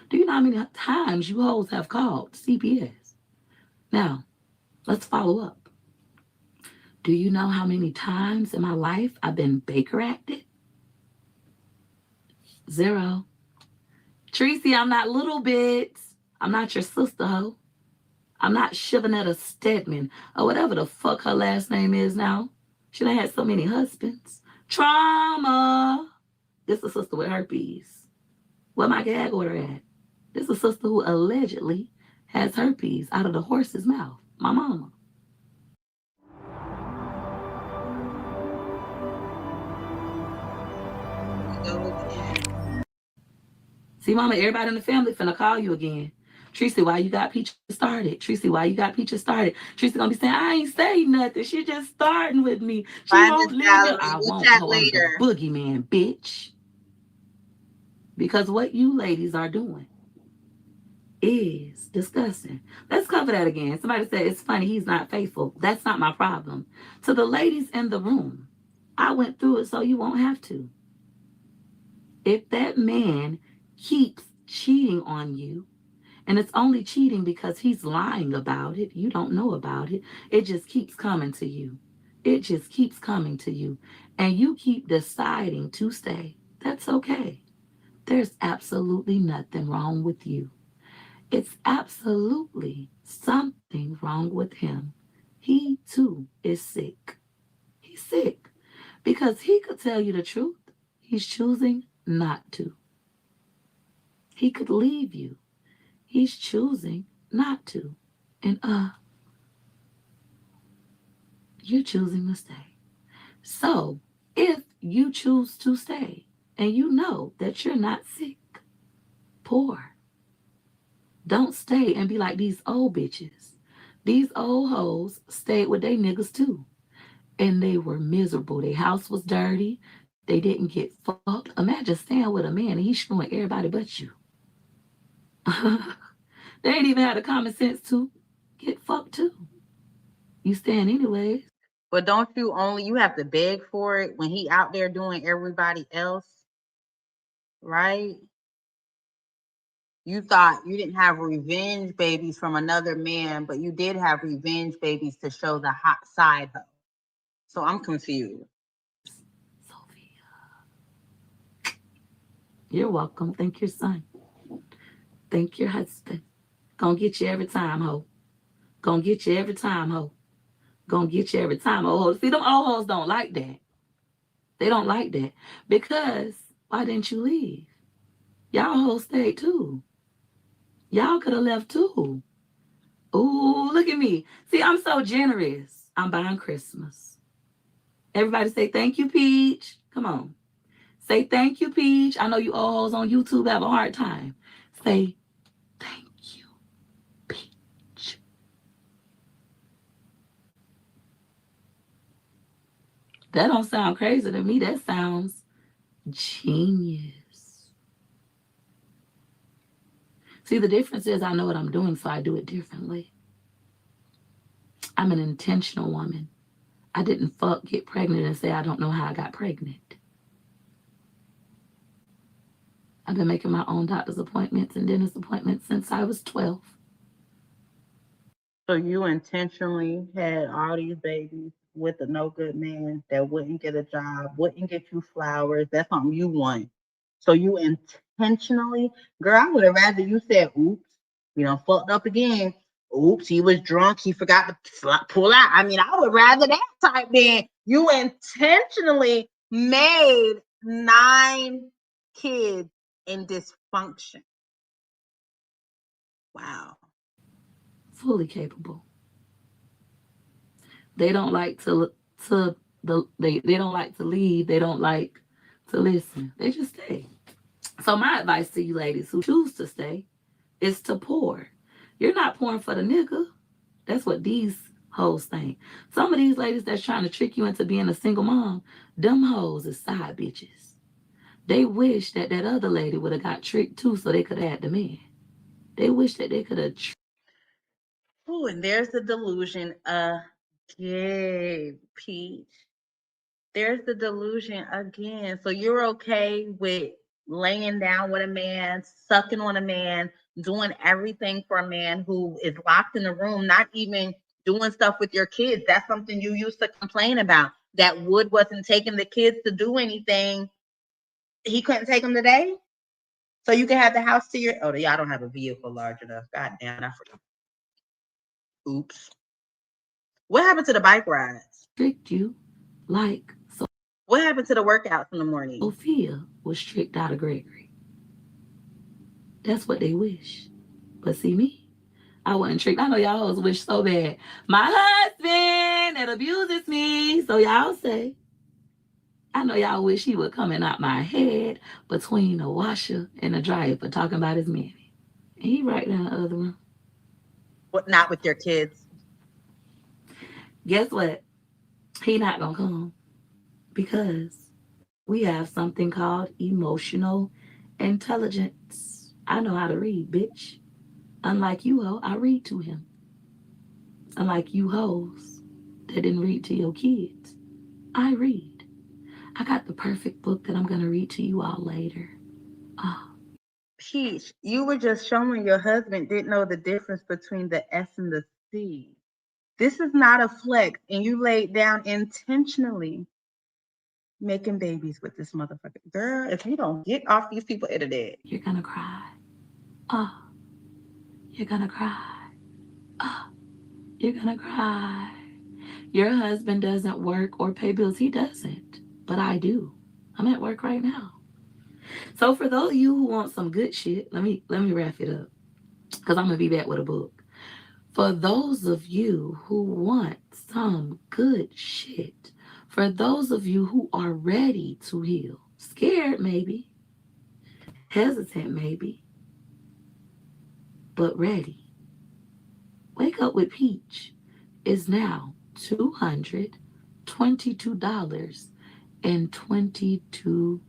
Do you know how many times you hoes have called CPS? Now, let's follow up. Do you know how many times in my life I've been Baker acted? 0. Tracy, I'm not little bits. I'm not your sister hoe. I'm not Shivanetta Stedman or whatever the fuck her last name is now. She done had so many husbands. Trauma. This is a sister with herpes. Where my gag order at? This is a sister who allegedly has herpes out of the horse's mouth. My mama. See, mama, everybody in the family finna call you again. Tracy, why you got Peaches started? Tracy, why you got Peaches started? Tracy gonna be saying, I ain't say nothing. She just starting with me. She won't leave me. I won't hold on the boogeyman, bitch. Because what you ladies are doing is disgusting. Let's cover that again. Somebody said it's funny he's not faithful. That's not my problem. To the ladies in the room, I went through it so you won't have to. If that man keeps cheating on you, and it's only cheating because he's lying about it, you don't know about it, it just keeps coming to you. It just keeps coming to you. And you keep deciding to stay. That's okay. There's absolutely nothing wrong with you. It's absolutely something wrong with him. He too is sick. He's sick because he could tell you the truth. He's choosing not to. He could leave you. He's choosing not to. And you're choosing to stay. So if you choose to stay and you know that you're not sick, poor, don't stay and be like these old bitches. These old hoes stayed with their niggas too. And they were miserable. Their house was dirty. They didn't get fucked. Imagine staying with a man and he's screwing everybody but you. They ain't even had the common sense to get fucked too. You staying anyways. But don't you have to beg for it when he out there doing everybody else, right? You thought you didn't have revenge babies from another man, but you did have revenge babies to show the hot side of. So I'm confused. Sophia. You're welcome. Thank your son. Thank your husband. Gonna get you every time, ho. Gonna get you every time, ho. Gonna get you every time, ho. See, them old hoes don't like that. They don't like that. Because why didn't you leave? Y'all hoes stayed too. Y'all could have left too. Ooh, look at me. See, I'm so generous. I'm buying Christmas. Everybody say thank you, Peach. Come on. Say thank you, Peach. I know you old hoes on YouTube have a hard time. Say thank you, Peach. That don't sound crazy to me. That sounds genius. See, the difference is I know what I'm doing, so I do it differently. I'm an intentional woman. I didn't get pregnant and say I don't know how I got pregnant. I've been making my own doctor's appointments and dentist appointments since I was 12. So you intentionally had all these babies with a no good man that wouldn't get a job, wouldn't get you flowers. That's something you want. So you intentionally, girl, I would have rather you said, oops, fucked up again. Oops, he was drunk. He forgot to pull out. I mean, I would rather that type than you intentionally made 9 kids in dysfunction. Wow. Fully capable. They don't like they don't like to leave. They don't like to listen. They just stay. So my advice to you ladies who choose to stay is to pour. You're not pouring for the nigga. That's what these Hoes think. Some of these ladies that's trying to trick you into being a single mom, them hoes is side bitches. They wish that that other lady would have got tricked too so they could add the man. They wish that they could have. Oh, and there's the delusion again, Peach. There's the delusion again. So you're okay with laying down with a man, sucking on a man, doing everything for a man who is locked in the room, not even doing stuff with your kids. That's something you used to complain about. That Wood wasn't taking the kids to do anything. He couldn't take them today? So you can have the house to your... Oh, y'all don't have a vehicle large enough. God damn, I forgot. Oops. What happened to the bike rides? Tricked you like so. What happened to the workouts in the morning? Sophia was tricked out of Gregory. That's what they wish. But see me, I wasn't tricked. I know y'all always wish so bad. My husband that abuses me. So y'all say, I know y'all wish he would come out my head between the washer and the dryer for talking about his mammy. And he right down the other room. What, not with your kids? Guess what? He not gonna come because we have something called emotional intelligence. I know how to read, bitch. Unlike you, ho, I read to him. Unlike you hoes that didn't read to your kids, I read. I got the perfect book that I'm gonna read to you all later. Oh. Peach, you were just showing your husband didn't know the difference between the S and the C. This is not a flex, and you laid down intentionally making babies with this motherfucker. Girl, if you don't get off these people internet. You're gonna cry. Oh. You're gonna cry. Oh. You're gonna cry. Your husband doesn't work or pay bills. He doesn't, but I do. I'm at work right now. So for those of you who want some good shit, let me wrap it up because I'm gonna be back with a book. For those of you who want some good shit, for those of you who are ready to heal, scared maybe, hesitant maybe, but ready, Wake Up with Peach is now $222.22.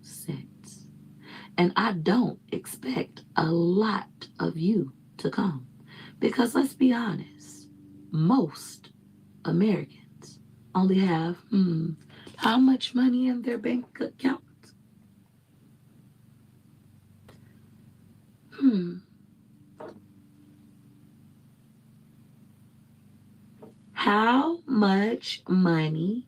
And I don't expect a lot of you to come. Because let's be honest, most Americans only have, how much money in their bank account? How much money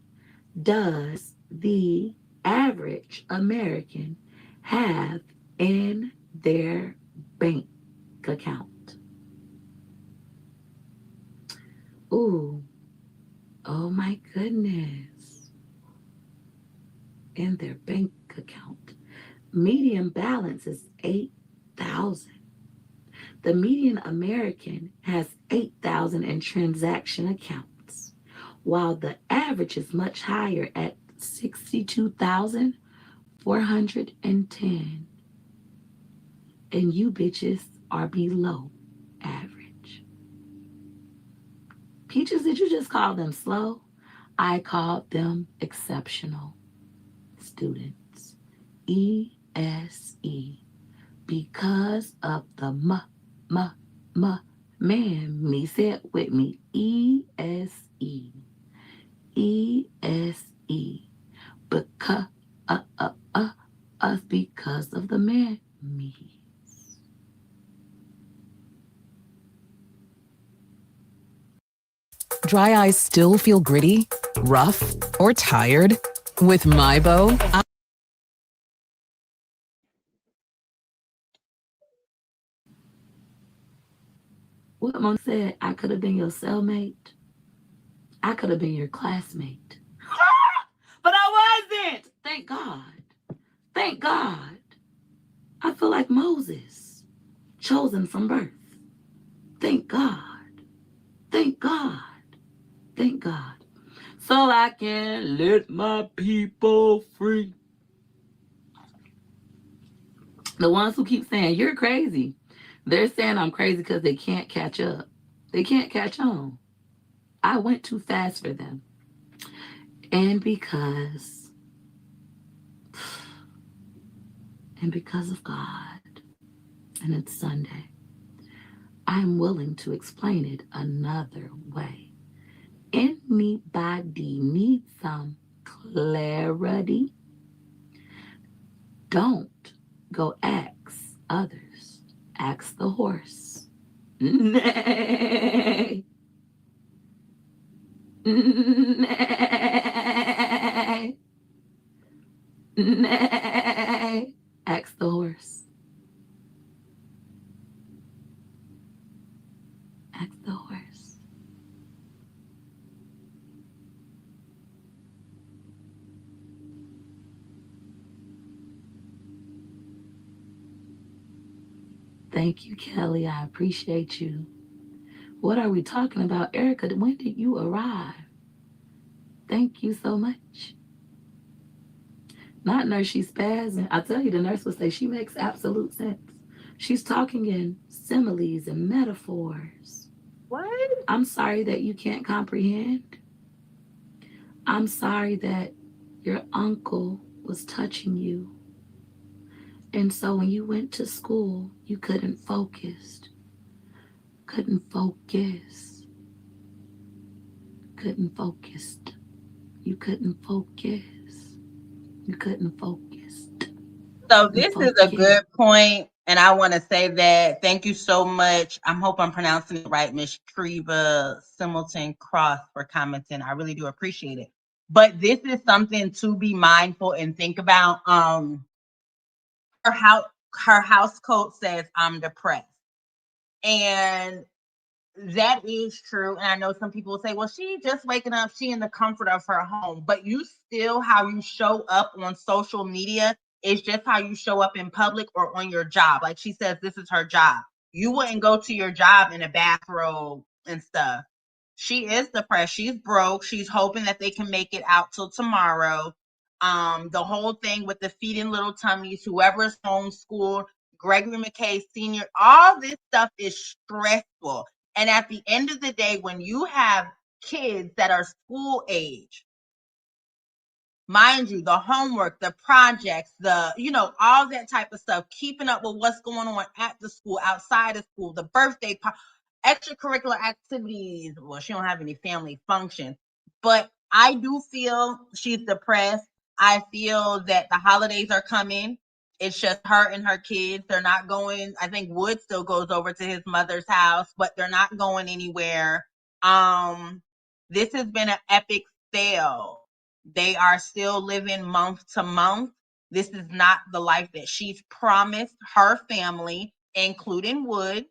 does the average American have in their bank account? Ooh, oh my goodness. In their bank account. Median balance is $8,000. The median American has 8,000 in transaction accounts, while the average is much higher at 62,410. And you bitches are below average. Peaches, did you just call them slow? I called them exceptional students. ESE. Because of the man, me, say it with me. ESE. ESE. Because because of the man, me. Dry eyes still feel gritty, rough, or tired? With MyBo, What Mom said, I could have been your cellmate. I could have been your classmate. But I wasn't. Thank God. Thank God. I feel like Moses, chosen from birth. Thank God. Thank God. Thank God. So I can let my people free. The ones who keep saying, you're crazy. They're saying I'm crazy because they can't catch up. They can't catch on. I went too fast for them. And because of God, and it's Sunday, I'm willing to explain it another way. Anybody need some clarity? Don't go ask others. Ask the horse. Nay. Nay. Nay. Ask the horse. Ask the horse. Thank you, Kelly. I appreciate you. What are we talking about? Erica, when did you arrive? Thank you so much. Not nurse, she's spazzing. I tell you, the nurse would say she makes absolute sense. She's talking in similes and metaphors. What? I'm sorry that you can't comprehend. I'm sorry that your uncle was touching you. And so when you went to school, you couldn't focus. Couldn't focus. Couldn't focus. You couldn't focus. You couldn't focus. So this is a good point, and I want to say that thank you so much. I hope I'm pronouncing it right, Miss Treva Similton Cross, for commenting. I really do appreciate it. But this is something to be mindful and think about. Her house coat says, "I'm depressed," and that is true. And I know some people will say, well, she just waking up, she in the comfort of her home. But you still, how you show up on social media is just how you show up in public or on your job. Like she says, this is her job. You wouldn't go to your job in a bathrobe and stuff. She is depressed. She's broke. She's hoping that they can make it out till tomorrow. The whole thing with the feeding little tummies, whoever's homeschooled, Gregory McKay Sr., all this stuff is stressful. And at the end of the day, when you have kids that are school age, mind you, the homework, the projects, all that type of stuff, keeping up with what's going on at the school, outside of school, the birthday, extracurricular activities. Well, she don't have any family functions, but I do feel she's depressed. I feel that the holidays are coming. It's just her and her kids. They're not going. I think Wood still goes over to his mother's house, but they're not going anywhere. This has been an epic fail. They are still living month to month. This is not the life that she's promised her family, including Wood.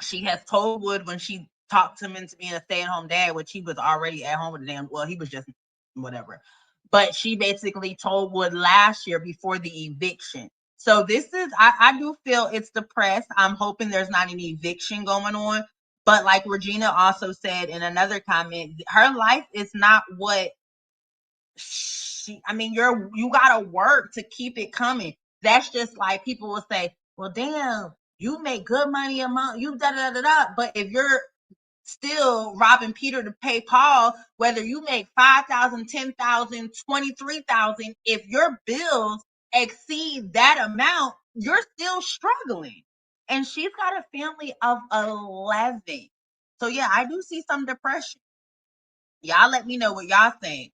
She has told Wood when she talked him into being a stay-at-home dad, which he was already at home with the damn, well, he was just whatever. But she basically told Wood last year before the eviction. So this is, I do feel it's depressed. I'm hoping there's not any eviction going on. But like Regina also said in another comment, her life is not what you gotta work to keep it coming. That's just like people will say, well, damn, you make good money a month, you da-da-da-da. But if you're still robbing Peter to pay Paul, whether you make 5,000, 10,000, 23,000, if your bills exceed that amount, you're still struggling. And she's got a family of 11. So yeah, I do see some depression. Y'all let me know what y'all think.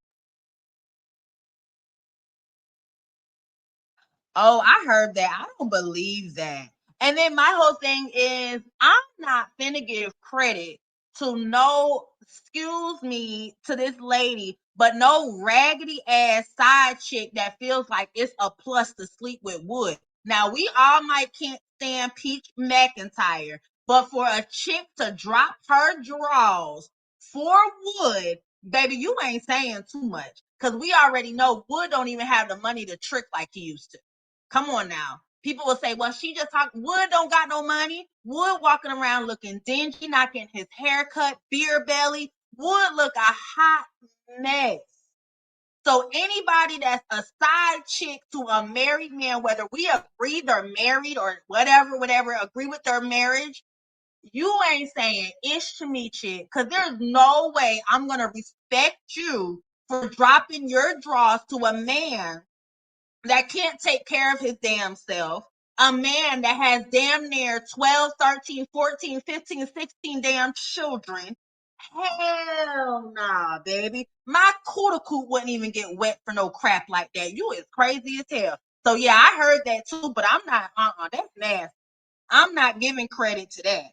Oh, I heard that. I don't believe that. And then my whole thing is, I'm not finna give credit to excuse me, to this lady, but no raggedy ass side chick that feels like it's a plus to sleep with Wood. Now, we all might can't stand Peach McIntyre, but for a chick to drop her drawers for Wood, baby, you ain't saying too much. Because we already know Wood don't even have the money to trick like he used to. Come on now. People will say, well, she just talked. Wood don't got no money. Wood walking around looking dingy, not getting his hair cut, beer belly. Wood look a hot mess. So anybody that's a side chick to a married man, whether we agree they're married or whatever, agree with their marriage, You ain't saying ish to me, chick, because there's no way I'm going to respect you for dropping your drawers to a man that can't take care of his damn self, a man that has damn near 12, 13, 14, 15, 16 damn children. Hell nah, baby. My cuticle wouldn't even get wet for no crap like that. You is crazy as hell. So yeah, I heard that too, but I'm not, that's nasty. I'm not giving credit to that.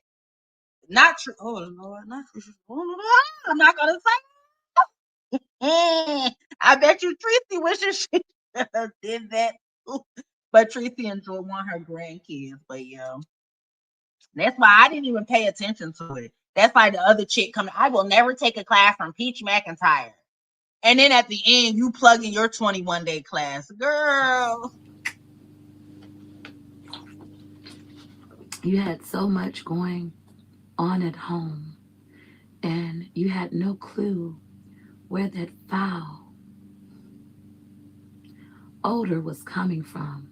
Not true. Oh Lord, not true. I'm not gonna say. I bet you Tracy wishes she did that too. But Tracy enjoyed one of her grandkids. But yeah, that's why I didn't even pay attention to it. That's why the other chick coming. I will never take a class from Peach McIntyre. And then at the end, you plug in your 21-day class, girl. You had so much going on at home, and you had no clue where that foul odor was coming from.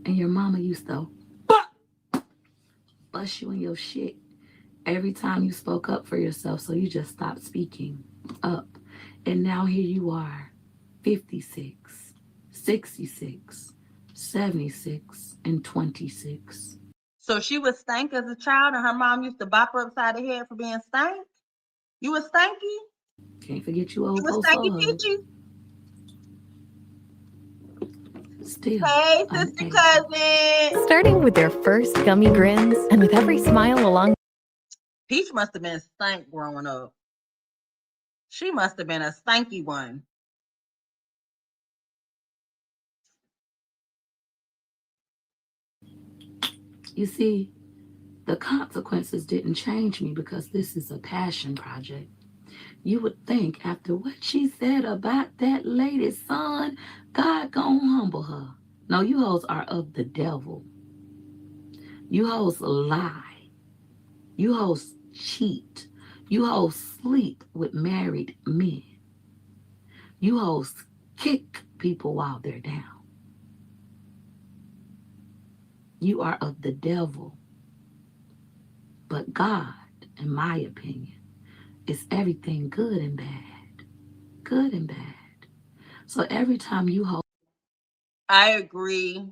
And your mama used to bust you in your shit every time you spoke up for yourself, so you just stopped speaking up. And now here you are, 56, 66, 76, and 26. So she was stank as a child, and her mom used to bop her upside the head for being stank? You was stanky? Can't forget you old You was stanky, Peachy? Still. Hey, sister cousin. Starting with their first gummy grins and with every smile along. Peach must have been stank growing up. She must have been a stanky one. You see, the consequences didn't change me because this is a passion project. You would think after what she said about that lady's son, God gonna humble her. No, you hoes are of the devil. You hoes lie. You hoes cheat. You hoes sleep with married men. You hoes kick people while they're down. You are of the devil. But God, in my opinion, is everything good and bad. Good and bad. So every time you hold. I agree.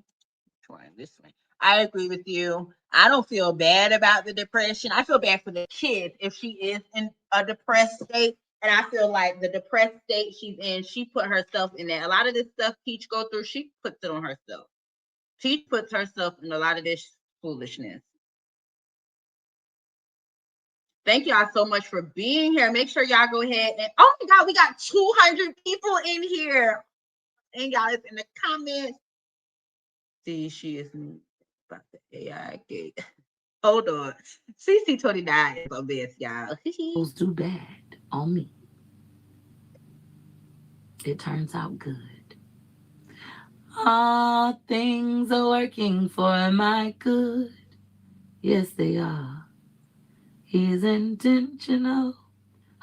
Trying this way. I agree with you. I don't feel bad about the depression. I feel bad for the kid if she is in a depressed state. And I feel like the depressed state she's in, she put herself in that. A lot of this stuff Peach go through, she puts it on herself. Peach puts herself in a lot of this foolishness. Thank y'all so much for being here. Make sure y'all go ahead and, oh my God, we got 200 people in here. And y'all is in the comments. See, she is about the AI gate. Hold on. CC29 is on this, y'all. Those do bad on me. It turns out good. All things are working for my good. Yes, they are. He's intentional.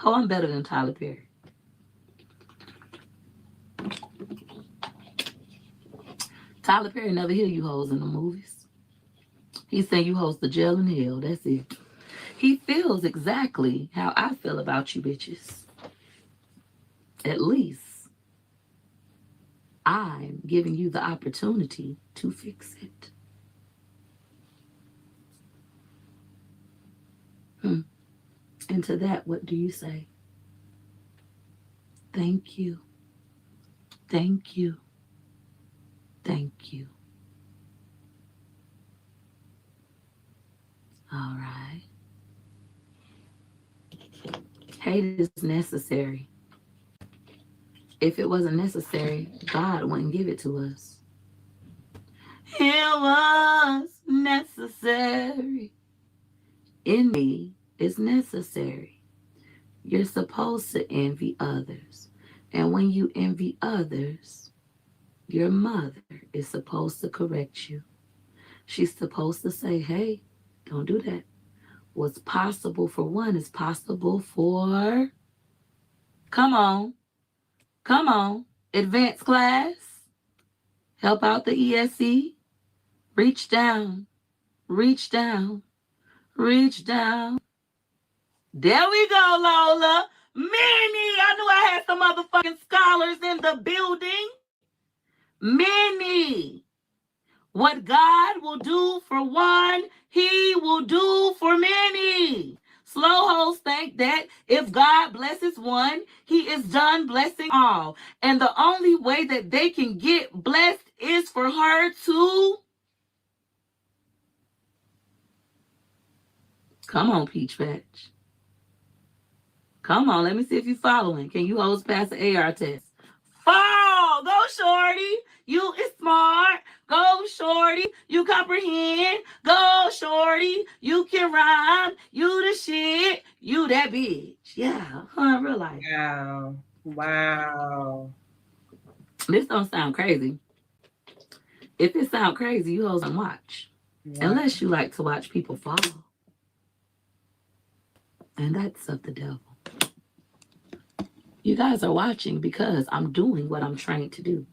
Oh, I'm better than Tyler Perry. Tyler Perry never hear you hoes in the movies. He saying you hoes the jail in hell. That's it. He feels exactly how I feel about you bitches. At least I'm giving you the opportunity to fix it. And to that, what do you say? Thank you. Thank you. Thank you. All right. Hate is necessary. If it wasn't necessary, God wouldn't give it to us. It was necessary. Envy is necessary. You're supposed to envy others. And when you envy others, your mother is supposed to correct you. She's supposed to say, hey, don't do that. What's possible for one is possible for, come on, advanced class, help out the ESE, reach down, Reach down. There we go, Lola. Minnie, I knew I had some motherfucking scholars in the building. Minnie, what God will do for one, he will do for many. Slow hoes think that if God blesses one, he is done blessing all. And the only way that they can get blessed is for her to... Come on, Peach Patch. Come on, let me see if you're following. Can you hoes pass the AR test? Fall! Go, shorty. You is smart. Go, shorty. You comprehend. Go, shorty. You can rhyme. You the shit. You that bitch. Yeah, real life. Wow. Wow. This don't sound crazy. If it sound crazy, you hoes don't watch. Wow. Unless you like to watch people fall. And that's of the devil. You guys are watching because I'm doing what I'm trained to do.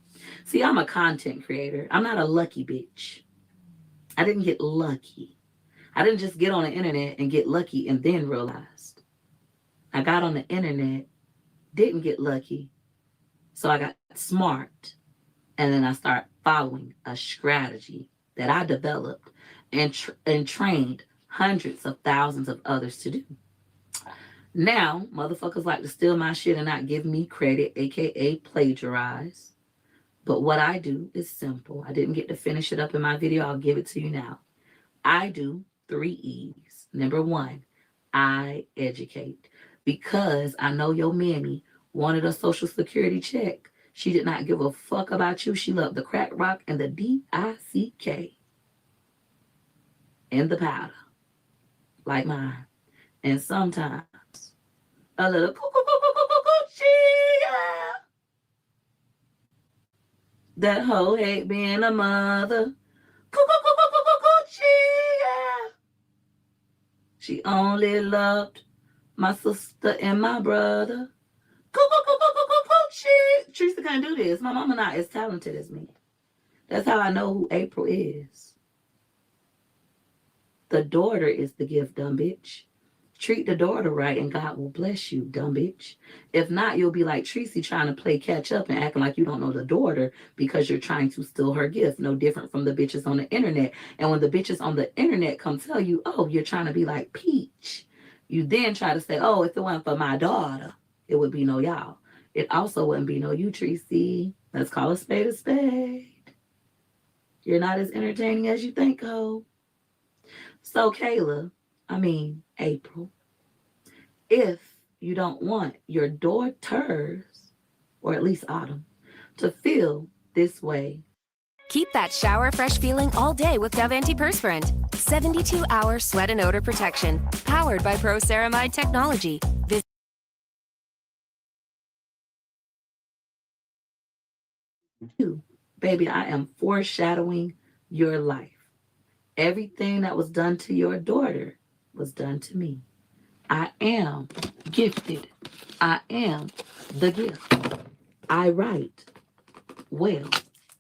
See, I'm a content creator. I'm not a lucky bitch. I didn't get lucky. I didn't just get on the internet and get lucky and then realized. I got on the internet, didn't get lucky, so I got smart. And then I start following a strategy that I developed and trained hundreds of thousands of others to do. Now, motherfuckers like to steal my shit and not give me credit, aka plagiarize. But what I do is simple. I didn't get to finish it up in my video. I'll give it to you now. I do 3 E's. Number 1, I educate. Because I know your mammy wanted a social security check. She did not give a fuck about you. She loved the crack rock and the DICK. And the powder. Like mine. And sometimes a little yeah. That hoe hate being a mother. Yeah. She only loved my sister and my brother. Teresa can't do this. My mama not as talented as me. That's how I know who April is. The daughter is the gift, dumb bitch. Treat the daughter right and God will bless you, dumb bitch. If not, you'll be like Tracy trying to play catch up and acting like you don't know the daughter because you're trying to steal her gift. No different from the bitches on the internet. And when the bitches on the internet come tell you, oh, you're trying to be like Peach, you then try to say, oh, if it wasn't for my daughter, it would be no y'all. It also wouldn't be no you, Tracy. Let's call a spade a spade. You're not as entertaining as you think, ho. So, April, if you don't want your daughters, or at least Autumn, to feel this way. Keep that shower fresh feeling all day with Dove Antiperspirant. 72-hour sweat and odor protection. Powered by Proceramide technology. Baby, I am foreshadowing your life. Everything that was done to your daughter was done to me. I am gifted. I am the gift. I write well.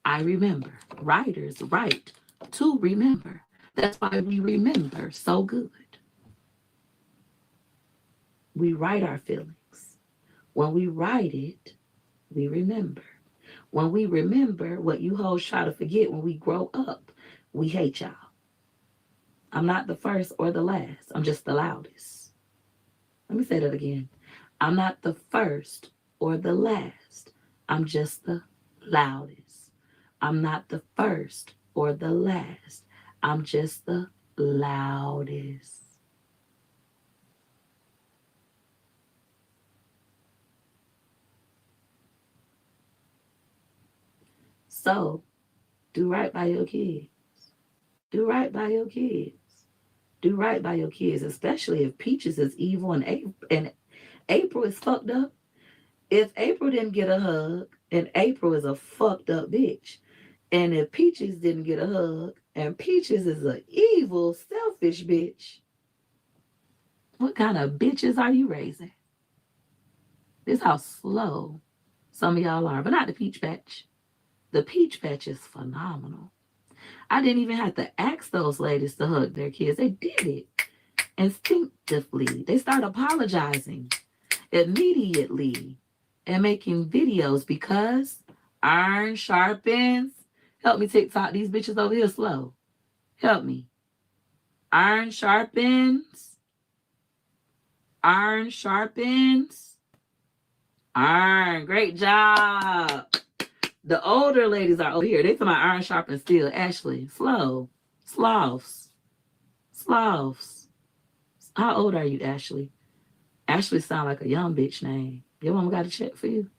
I remember. Writers write to remember. That's why we remember so good. We write our feelings. When we write it, we remember. When we remember, what you hoes try to forget when we grow up, we hate y'all. I'm not the first or the last. I'm just the loudest. Let me say that again. I'm not the first or the last. I'm just the loudest. I'm not the first or the last. I'm just the loudest. So, do right by your kids. Do right by your kids. Do right by your kids, especially if Peaches is evil and April is fucked up. If April didn't get a hug, and April is a fucked up bitch, and if Peaches didn't get a hug, and Peaches is an evil, selfish bitch, what kind of bitches are you raising? This is how slow some of y'all are, but not the Peach Patch. The Peach Patch is phenomenal. I didn't even have to ask those ladies to hug their kids. They did it. instinctively. They start apologizing immediately and making videos because iron sharpens. Help me TikTok these bitches over here slow. Help me. Iron sharpens. Iron sharpens. Iron. Great job. The older ladies are over here. They talking about iron sharpens steel. Ashley, slow. Sloths. Sloths. How old are you, Ashley? Ashley sound like a young bitch name. Your mama got a check for you?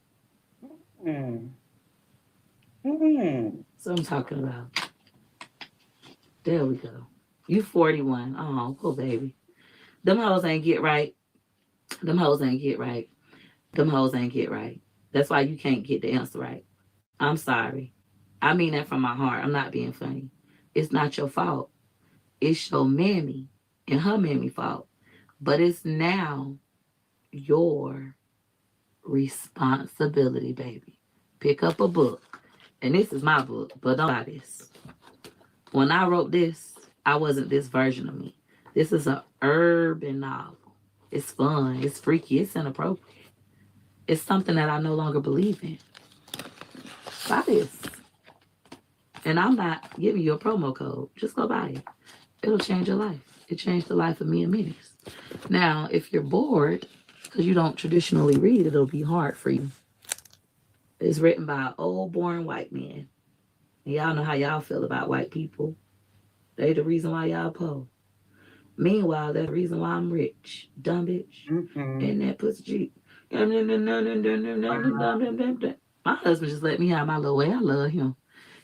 So I'm talking about. There we go. You 41. Oh, poor baby. Them hoes ain't get right. Them hoes ain't get right. Them hoes ain't get right. That's why you can't get the answer right. I'm sorry. I mean that from my heart. I'm not being funny. It's not your fault. It's your mammy and her mammy fault. But it's now your responsibility, baby. Pick up a book. And this is my book, but don't buy this. When I wrote this, I wasn't this version of me. This is an urban novel. It's fun. It's freaky. It's inappropriate. It's something that I no longer believe in. Buy this. And I'm not giving you a promo code. Just go buy it. It'll change your life. It changed the life of me and Menace. Now, if you're bored, because you don't traditionally read, it'll be hard for you. It's written by an old, boring white man. And y'all know how y'all feel about white people. They the reason why y'all poor. Meanwhile, they're the reason why I'm rich. Dumb bitch. And that pussy cheap. My husband just let me have my little way. I love him.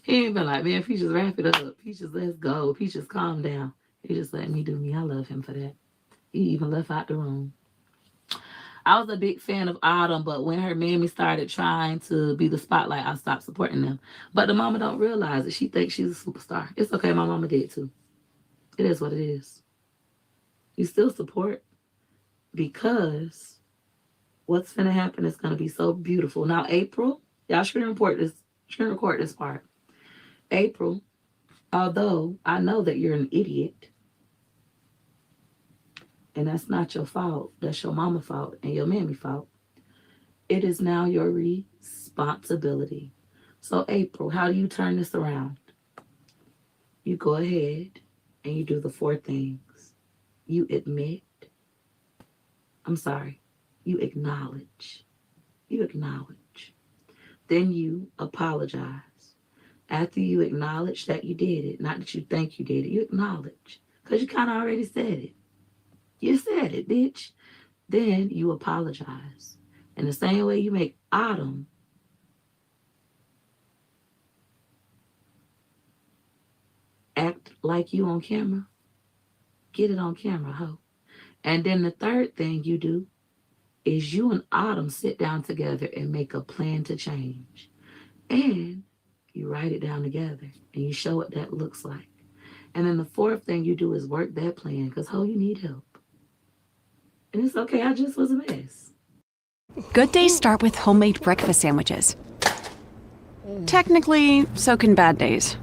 He ain't been like, man, Peaches, wrap it up. Peaches, let's go. Peaches, calm down. He just let me do me. I love him for that. He even left out the room. I was a big fan of Autumn, but when her mammy started trying to be the spotlight, I stopped supporting them. But the mama don't realize it. She thinks she's a superstar. It's okay. My mama did too. It is what it is. You still support because what's going to happen is going to be so beautiful. Now, April, y'all shouldn't record this part. April, although I know that you're an idiot, and that's not your fault, that's your mama's fault and your mammy's fault, it is now your responsibility. So, April, how do you turn this around? You go ahead and you do the 4 things. You admit. I'm sorry. You acknowledge. You acknowledge. Then you apologize. After you acknowledge that you did it, not that you think you did it, you acknowledge. Because you kind of already said it. You said it, bitch. Then you apologize. In the same way you make Autumn act like you on camera, get it on camera, ho. And then the third thing you do is you and Autumn sit down together and make a plan to change. And you write it down together and you show what that looks like. And then the 4th thing you do is work that plan because, ho, you need help. And it's okay, I just was a mess. Good days start with homemade breakfast sandwiches. Technically, so can bad days.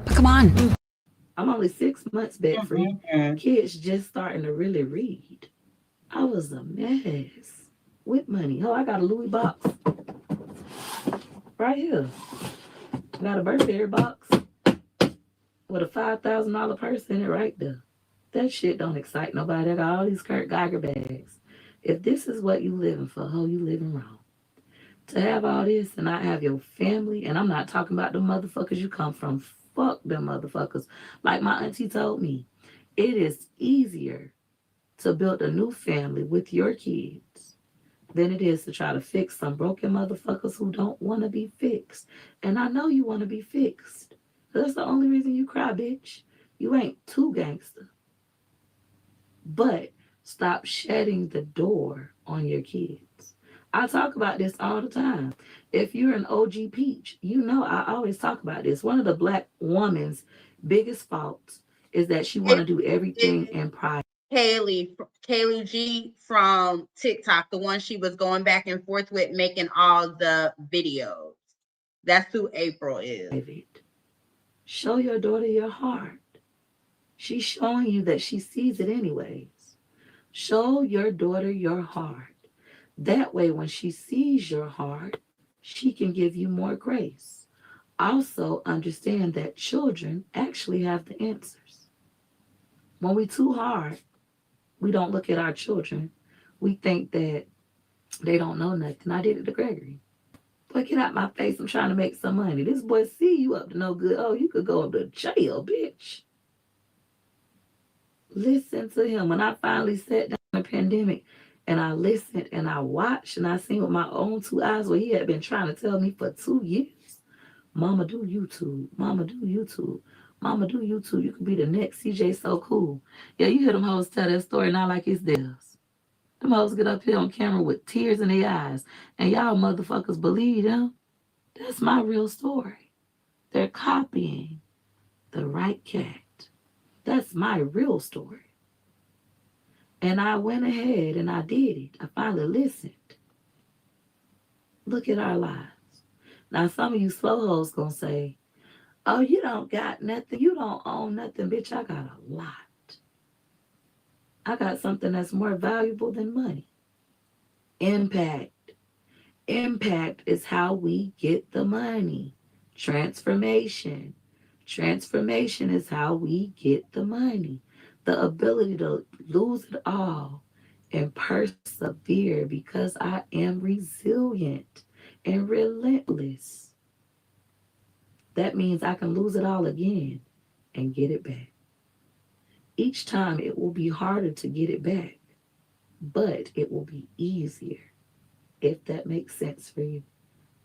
But come on. I'm only 6 months back free. Kids just starting to really read. I was a mess with money. Oh, I got a Louis box right here. I got a Burberry box with a $5,000 purse in it right there. That shit don't excite nobody. I got all these Kurt Geiger bags. If this is what you living for, ho, you living wrong. To have all this and not have your family, and I'm not talking about the motherfuckers you come from. Fuck them motherfuckers. Like my auntie told me, it is easier to build a new family with your kids than it is to try to fix some broken motherfuckers who don't want to be fixed. And I know you want to be fixed. That's the only reason you cry, bitch. You ain't too gangster. But stop shutting the door on your kids. I talk about this all the time. If you're an OG peach, you know I always talk about this. One of the Black woman's biggest faults is that she want to do everything in private. Kaylee G from TikTok, the one she was going back and forth with, making all the videos. That's who April is. Show your daughter your heart. She's showing you that she sees it anyways. Show your daughter your heart. That way, when she sees your heart, she can give you more grace. Also, understand that children actually have the answers. When we too hard, we don't look at our children. We think that they don't know nothing. I did it to Gregory. Boy, get out my face. I'm trying to make some money. This boy see you up to no good. Oh, you could go up to jail, bitch. Listen to him. When I finally sat down in the pandemic and I listened and I watched and I seen with my own two eyes what he had been trying to tell me for 2 years. Mama, do YouTube. Mama, do YouTube. Mama, do YouTube. You could be the next CJ So Cool. Yeah, you hear them hoes tell that story not like it's theirs. Them hoes get up here on camera with tears in their eyes and y'all motherfuckers believe them. That's my real story. They're copying the right cat. That's my real story. And I went ahead and I did it. I finally listened. Look at our lives. Now, some of you slow hoes gonna say, oh, you don't got nothing. You don't own nothing. Bitch, I got a lot. I got something that's more valuable than money. Impact. Impact is how we get the money. Transformation. Transformation is how we get the money. The ability to lose it all and persevere because I am resilient and relentless. That means I can lose it all again and get it back. Each time it will be harder to get it back, but it will be easier, if that makes sense for you.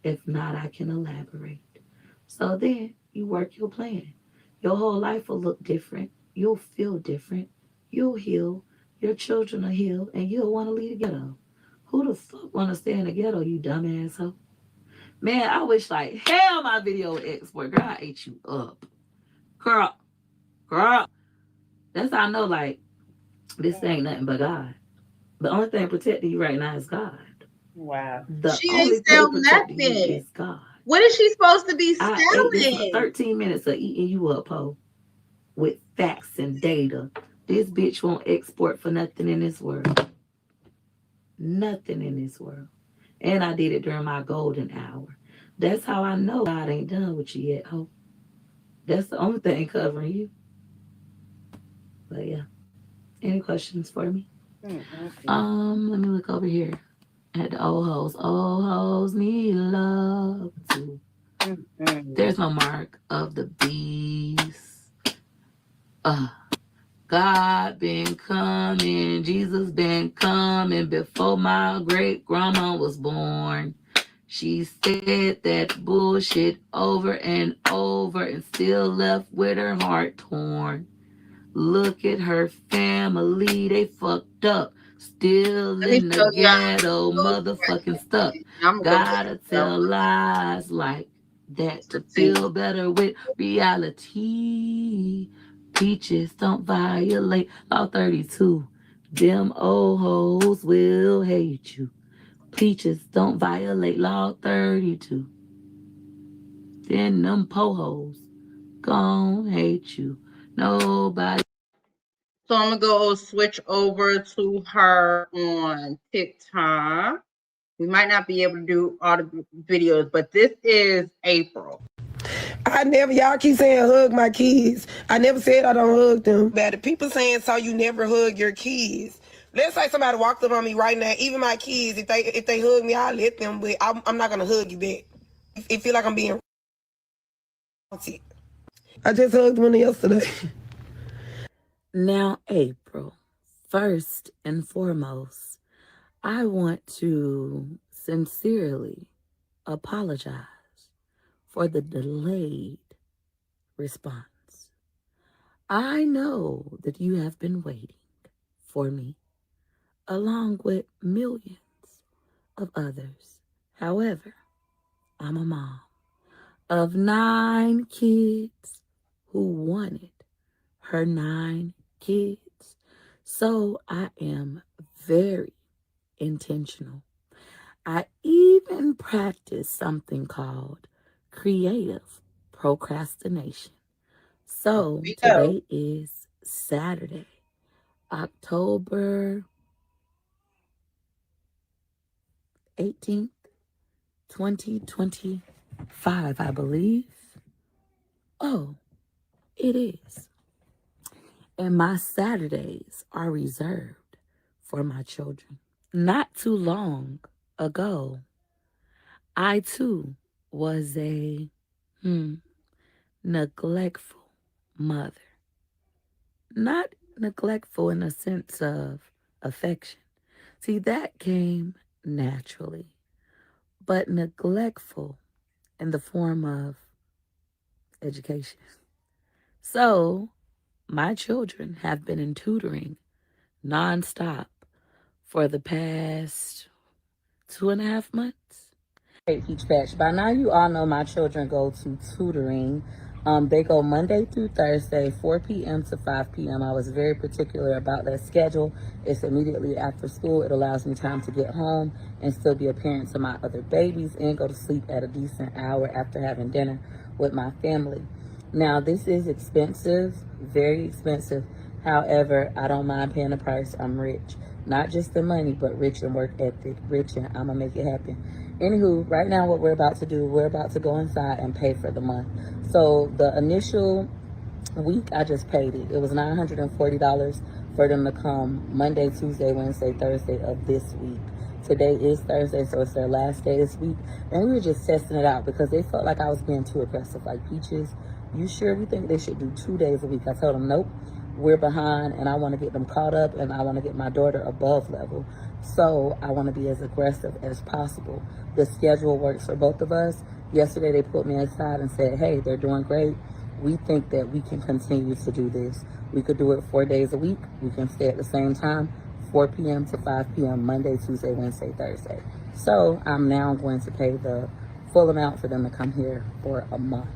If not, I can elaborate. So then you work your plan. Your whole life will look different. You'll feel different. You'll heal. Your children will heal, and you'll want to leave the ghetto. Who the fuck want to stay in the ghetto, you dumb asshole? Man, I wish like hell my video would export. Girl, I ate you up. Girl. That's how I know, like, this ain't nothing but God. The only thing protecting you right now is God. Wow. The She only ain't sell thing protecting you nothing. is God. What is she supposed to be I ate this for selling? 13 minutes of eating you up, ho, with facts and data. This bitch won't export for nothing in this world. Nothing in this world. And I did it during my golden hour. That's how I know God ain't done with you yet, ho. That's the only thing covering you. But yeah. Any questions for me? Let me look over here at the old hoes. Old hoes need love too. There's no mark of the beast. God been coming, Jesus been coming before my great grandma was born. She said that bullshit over and over and still left with her heart torn. Look at her family, they fucked up. Still in the ghetto, motherfucking stuck. Gotta tell lies like that to feel better with reality. Peaches don't violate Law 32. Them old hoes will hate you. Peaches don't violate Law 32. Then them po-hoes gon' hate you. Nobody. So I'm gonna go switch over to her on TikTok. We might not be able to do all the videos, but this is April. Y'all keep saying hug my kids. I never said I don't hug them. But people saying so you never hug your kids. Let's say somebody walked up on me right now, even my kids, if they hug me, I'll let them, but I'm not gonna hug you back. It feel like I'm being I just hugged one yesterday. Now, April, first and foremost, I want to sincerely apologize for the delayed response. I know that you have been waiting for me, along with millions of others. However, I'm a mom of 9 kids who wanted her 9 kids. So I am very intentional. I even practice something called creative procrastination. So today is Saturday, October 18th, 2025, I believe. Oh, it is. And my Saturdays are reserved for my children. Not too long ago, I too was a neglectful mother. Not neglectful in a sense of affection. See, that came naturally, but neglectful in the form of education. So, my children have been in tutoring nonstop for the past 2.5 months. Hey, Peach Patch, by now you all know my children go to tutoring. They go Monday through Thursday, 4 p.m. to 5 p.m. I was very particular about that schedule. It's immediately after school. It allows me time to get home and still be a parent to my other babies and go to sleep at a decent hour after having dinner with my family. Now, this is expensive, very expensive. However, I don't mind paying the price. I'm rich. Not just the money, but rich in work ethic, rich and I'm going to make it happen. Anywho, right now what we're about to do, we're about to go inside and pay for the month. So the initial week, I just paid it. It was $940 for them to come Monday, Tuesday, Wednesday, Thursday of this week. Today is Thursday, so it's their last day this week. And we were just testing it out because they felt like I was being too aggressive. Like, Peaches, you sure? We think they should do 2 days a week. I told them, nope, we're behind and I want to get them caught up and I want to get my daughter above level. So I want to be as aggressive as possible. The schedule works for both of us. Yesterday they put me aside and said, hey, they're doing great. We think that we can continue to do this. We could do it 4 days a week. We can stay at the same time, 4 p.m. to 5 p.m. Monday, Tuesday, Wednesday, Thursday. So I'm now going to pay the full amount for them to come here for a month.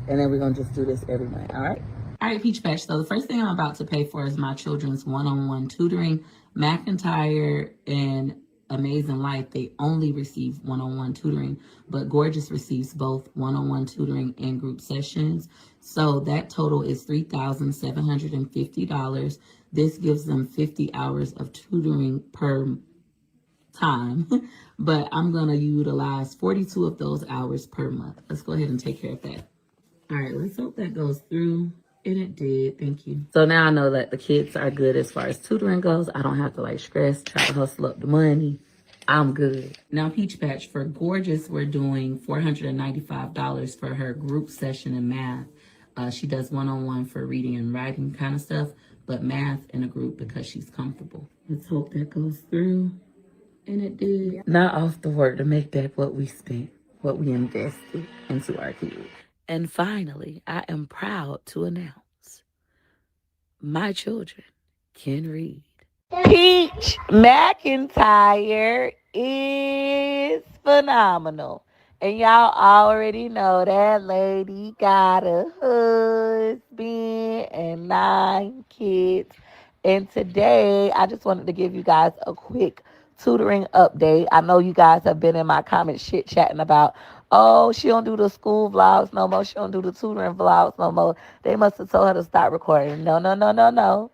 And then we're going to just do this every month, all right? All right, Peach Patch. So the first thing I'm about to pay for is my children's one-on-one tutoring. McIntyre and Amazing Life, they only receive one-on-one tutoring, but Gorgeous receives both one-on-one tutoring and group sessions. So that total is $3,750. This gives them 50 hours of tutoring per time, but I'm going to utilize 42 of those hours per month. Let's go ahead and take care of that. All right, let's hope that goes through. And it did. Thank you. So now I know that the kids are good as far as tutoring goes. I don't have to like stress, try to hustle up the money. I'm good. Now, Peach Patch, for Gorgeous, we're doing $495 for her group session in math. She does one-on-one for reading and writing kind of stuff, but math in a group because she's comfortable. Let's hope that goes through. And it did. Not off the work to make back what we spent, what we invested into our kids. And finally, I am proud to announce my children can read. Peach McIntyre is phenomenal. And y'all already know that lady got a husband and 9 kids. And today, I just wanted to give you guys a quick tutoring update. I know you guys have been in my comments chit-chatting about, oh, she don't do the school vlogs no more. She don't do the tutoring vlogs no more. They must have told her to stop recording. No.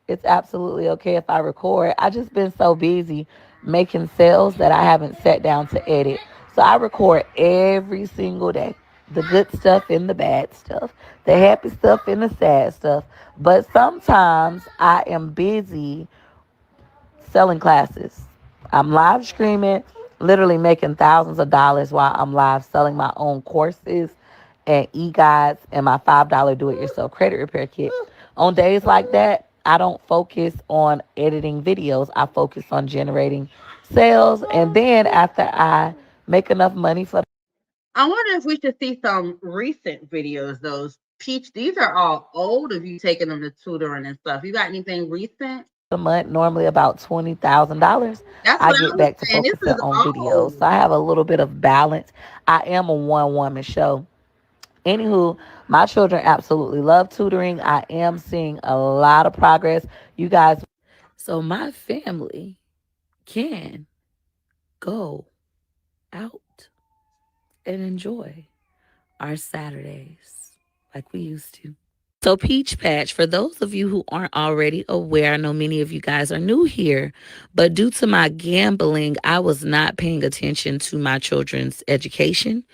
It's absolutely okay if I record. I just been so busy making sales that I haven't sat down to edit. So I record every single day. The good stuff and the bad stuff. The happy stuff and the sad stuff. But sometimes I am busy selling classes. I'm live streaming, literally making thousands of dollars while I'm live selling my own courses and e-guides and my $5 do-it-yourself credit repair kit. On days like that, I don't focus on editing videos. I focus on generating sales. And then after I make enough money for I wonder if we should see some recent videos, those Peach. These are all old of you taking them to tutoring and stuff. You got anything recent? a month, normally about $20,000, I get back to focusing on videos. So I have a little bit of balance. I am a one-woman show. Anywho, my children absolutely love tutoring. I am seeing a lot of progress. You guys. So my family can go out and enjoy our Saturdays like we used to. So Peach Patch, for those of you who aren't already aware, I know many of you guys are new here, but due to my gambling, I was not paying attention to my children's education.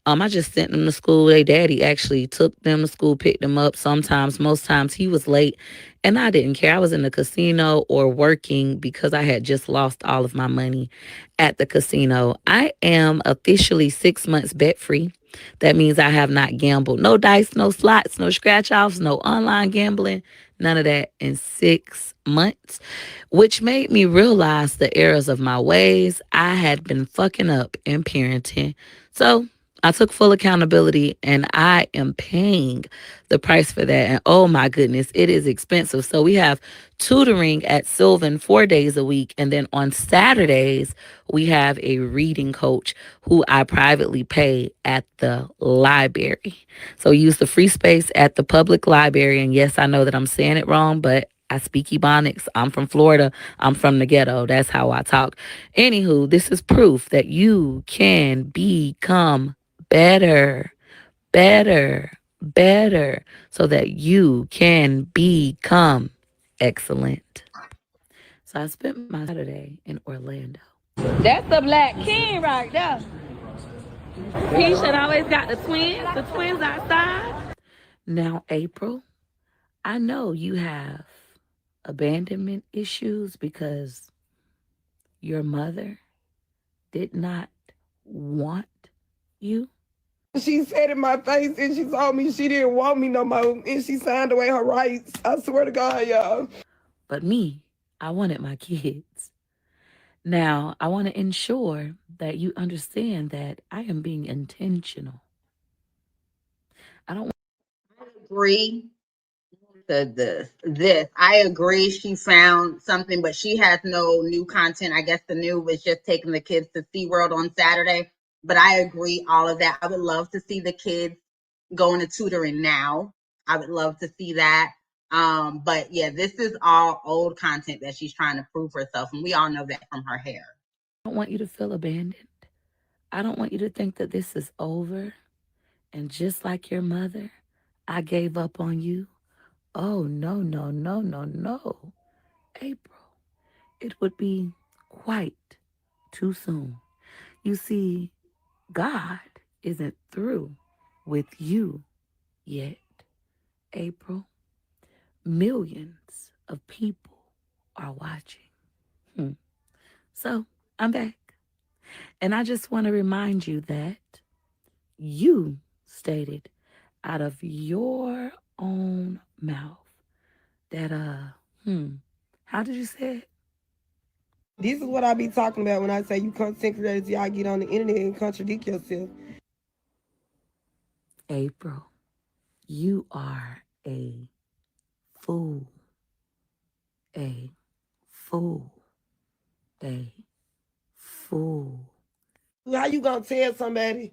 I just sent them to school. Their daddy actually took them to school, picked them up. Sometimes, most times he was late, and I didn't care. I was in the casino or working because I had just lost all of my money at the casino. I am officially 6 months bet free. That means I have not gambled. No dice, no slots, no scratch offs, no online gambling, none of that in 6 months, which made me realize the errors of my ways. I had been fucking up in parenting. So I took full accountability, and I am paying the price for that. And oh my goodness, it is expensive. So we have tutoring at Sylvan 4 days a week. And then on Saturdays, we have a reading coach who I privately pay at the library. So use the free space at the public library. And yes, I know that I'm saying it wrong, but I speak Ebonics. I'm from Florida. I'm from the ghetto. That's how I talk. Anywho, this is proof that you can become better, so that you can become excellent. So I spent my Saturday in Orlando. That's the Black King right there. He should always got the twins outside. Now, April, I know you have abandonment issues because your mother did not want you. She said in my face, and she told me she didn't want me no more, and she signed away her rights. I swear to God, y'all. But me, I wanted my kids. Now, I want to ensure that you understand that I am being intentional. I don't agree. This. I agree. She found something, but she has no new content. I guess the new was just taking the kids to SeaWorld on Saturday. But I agree, all of that. I would love to see the kids going to tutoring now. I would love to see that. But yeah, this is all old content that she's trying to prove herself, and we all know that from her hair. I don't want you to feel abandoned. I don't want you to think that this is over. And just like your mother, I gave up on you. Oh, no. April, it would be quite too soon. You see, God isn't through with you yet, April. Millions of people are watching. So I'm back. And I just want to remind you that you stated out of your own mouth that, how did you say it? This is what I be talking about when I say you content creators, y'all get on the internet and contradict yourself. April, you are a fool. A fool. A fool. How you gonna tell somebody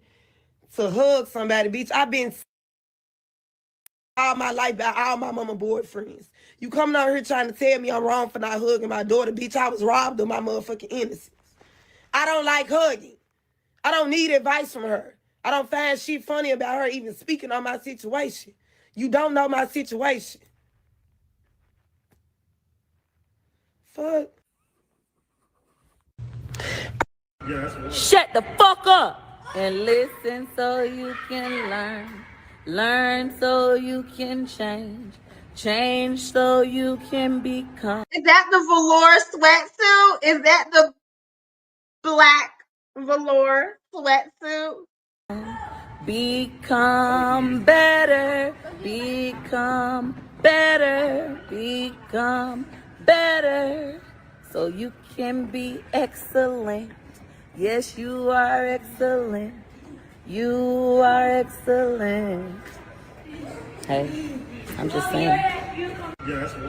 to hug somebody, bitch? I've been all my life by all my mama boyfriends. You coming out here trying to tell me I'm wrong for not hugging my daughter, bitch. I was robbed of my motherfucking innocence. I don't like hugging. I don't need advice from her. I don't find shit funny about her even speaking on my situation. You don't know my situation. Fuck. Shut the fuck up and listen so you can learn. Learn so you can change. Change so you can become. Is that the velour sweatsuit? Is that the black velour sweatsuit? Become better. Become better. Become better. So you can be excellent. Yes, you are excellent. You are excellent. Hey, I'm just saying.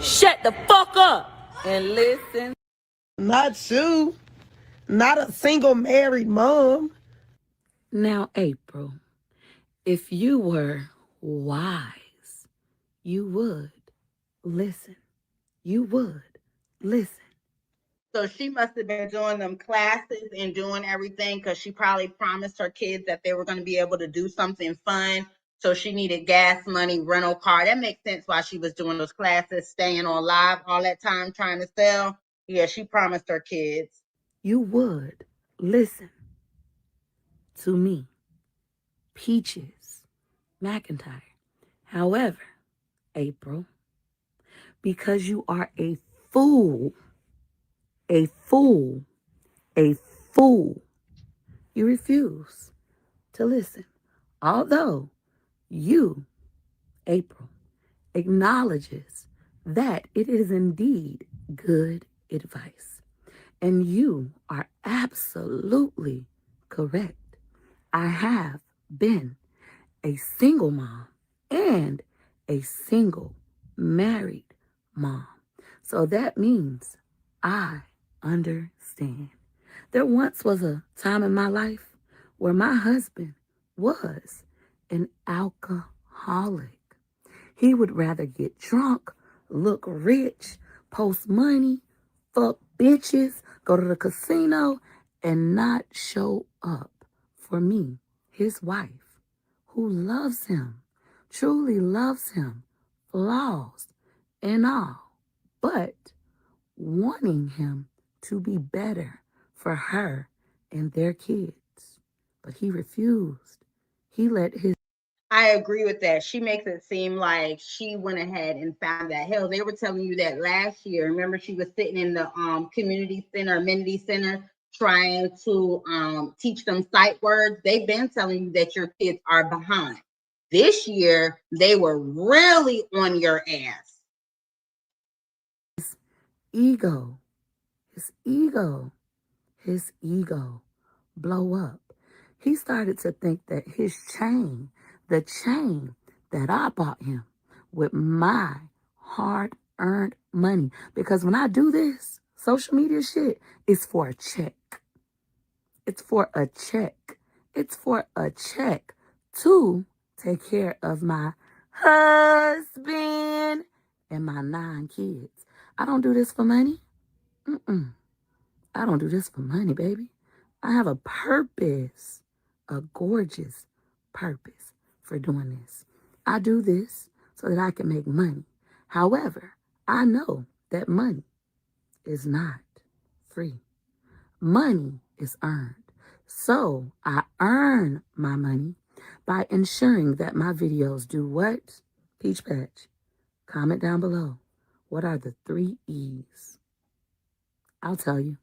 Shut the fuck up and listen. Not you. Not a single married mom. Now, April, if you were wise, you would listen. You would listen. So she must have been doing them classes and doing everything because she probably promised her kids that they were going to be able to do something fun So she needed gas money, rental car. That makes sense why she was doing those classes, staying on live all that time trying to sell. Yeah, she promised her kids. You would listen to me, Peaches McIntyre. However, April, because you are a fool, a fool, a fool, you refuse to listen. Although you, April, acknowledges that it is indeed good advice. And you are absolutely correct. I have been a single mom and a single married mom. So that means I understand. There once was a time in my life where my husband was an alcoholic. He would rather get drunk, look rich, post money, fuck bitches, go to the casino, and not show up for me, his wife, who loves him, truly loves him, flaws and all, but wanting him to be better for her and their kids. But he refused. He let his I agree with that. She makes it seem like she went ahead and found that. Hell, they were telling you that last year. Remember, she was sitting in the community center, amenity center, trying to teach them sight words. They've been telling you that your kids are behind. This year, they were really on your ass. ego, his ego blow up. He started to think that his chain, the chain that I bought him with my hard-earned money, because when I do this social media shit, it's for a check. It's for a check. It's for a check to take care of my husband and my 9 kids. I don't do this for money. I don't do this for money, baby. I have a purpose, a gorgeous purpose for doing this. I do this so that I can make money. However, I know that money is not free. Money is earned. So I earn my money by ensuring that my videos do what? Peach Patch, comment down below. What are the 3 E's? I'll tell you.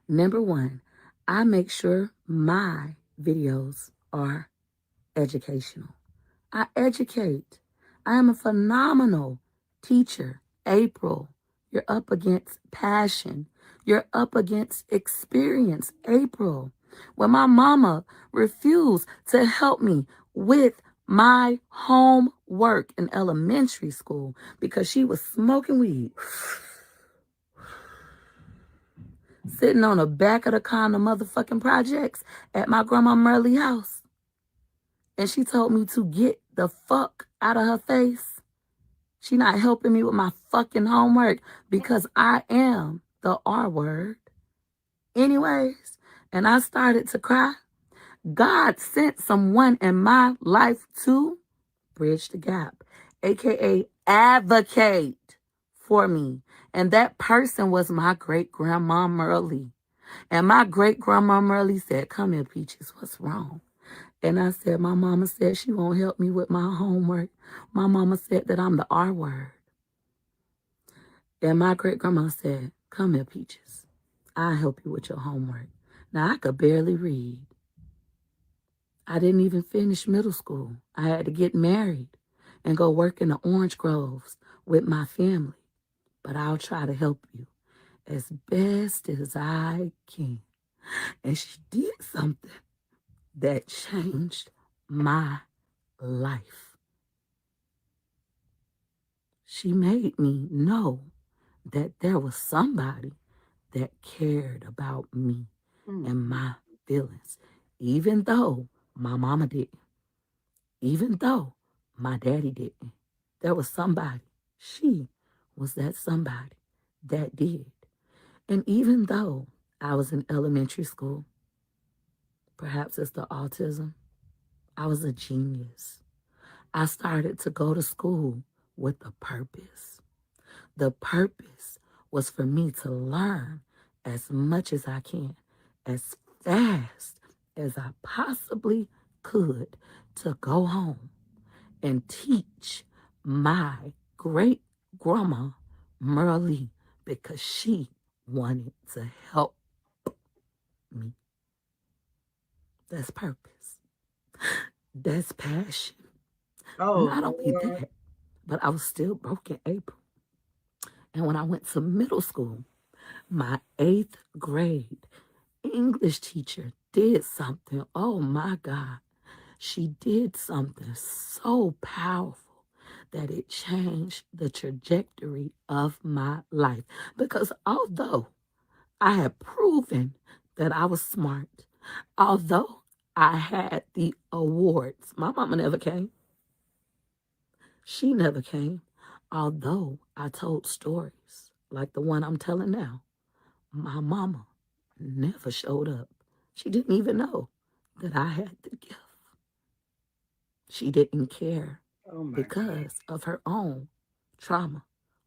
Number 1, I make sure my videos are educational. I educate. I am a phenomenal teacher. April, you're up against passion. You're up against experience. April, when my mama refused to help me with my homework in elementary school because she was smoking weed, sitting on the back of the condo motherfucking projects at my grandma Merle house. And she told me to get the fuck out of her face. She not helping me with my fucking homework because I am the R word. Anyways, and I started to cry. God sent someone in my life to bridge the gap, aka advocate for me. And that person was my great-grandma Merle. And my great-grandma Merle said, come here, Peaches, what's wrong? And I said, my mama said she won't help me with my homework. My mama said that I'm the R word. And my great-grandma said, come here, Peaches. I'll help you with your homework. Now, I could barely read. I didn't even finish middle school. I had to get married and go work in the orange groves with my family. But I'll try to help you as best as I can. And she did something that changed my life. She made me know that there was somebody that cared about me and my feelings, even though my mama didn't, even though my daddy didn't. There was somebody. She was that somebody that did. And even though I was in elementary school, perhaps it's the autism, I was a genius. I started to go to school with a purpose. The purpose was for me to learn as much as I can, as fast as I possibly could, to go home and teach my great grandma Merle, because she wanted to help me. That's purpose. That's passion. Oh, Not only Lord. that, but I was still broke in April. And when I went to middle school, my 8th grade English teacher did something. Oh my God. She did something so powerful that it changed the trajectory of my life. Because although I had proven that I was smart, although I had the awards, my mama never came. She never came. Although I told stories like the one I'm telling now, my mama never showed up. She didn't even know that I had the gift. She didn't care because of her own trauma.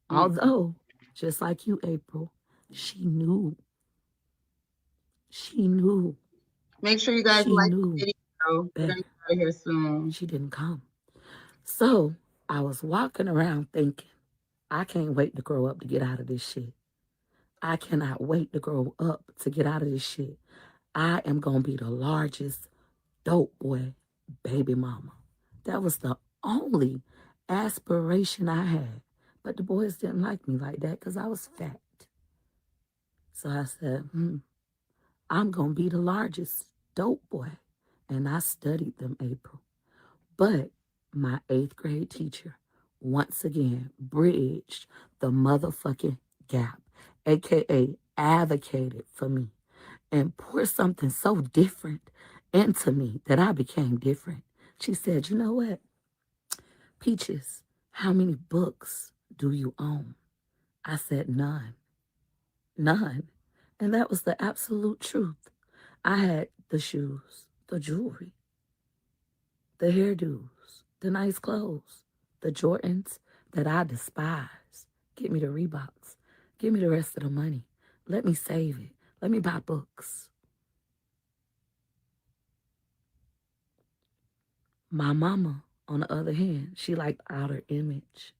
Although, just like you, April, she knew. She knew. Make sure you guys She like knew the video. We're going to get out of here soon. she didn't come. So I was walking around thinking, I can't wait to grow up to get out of this shit. I cannot wait to grow up to get out of this shit. I am going to be the largest dope boy baby mama. That was the only aspiration I had. But the boys didn't like me like that because I was fat. So I said, I'm going to be the largest dope boy. And I studied them, April. But my 8th grade teacher, once again, bridged the motherfucking gap, AKA advocated for me, and poured something so different into me that I became different. She said, you know what? Peaches, how many books do you own? I said, none. None. And that was the absolute truth. I had the shoes, the jewelry, the hairdos, the nice clothes, the Jordans that I despise. Get me the Reeboks. Give me the rest of the money. Let me save it. Let me buy books. My mama, on the other hand, she liked outer image.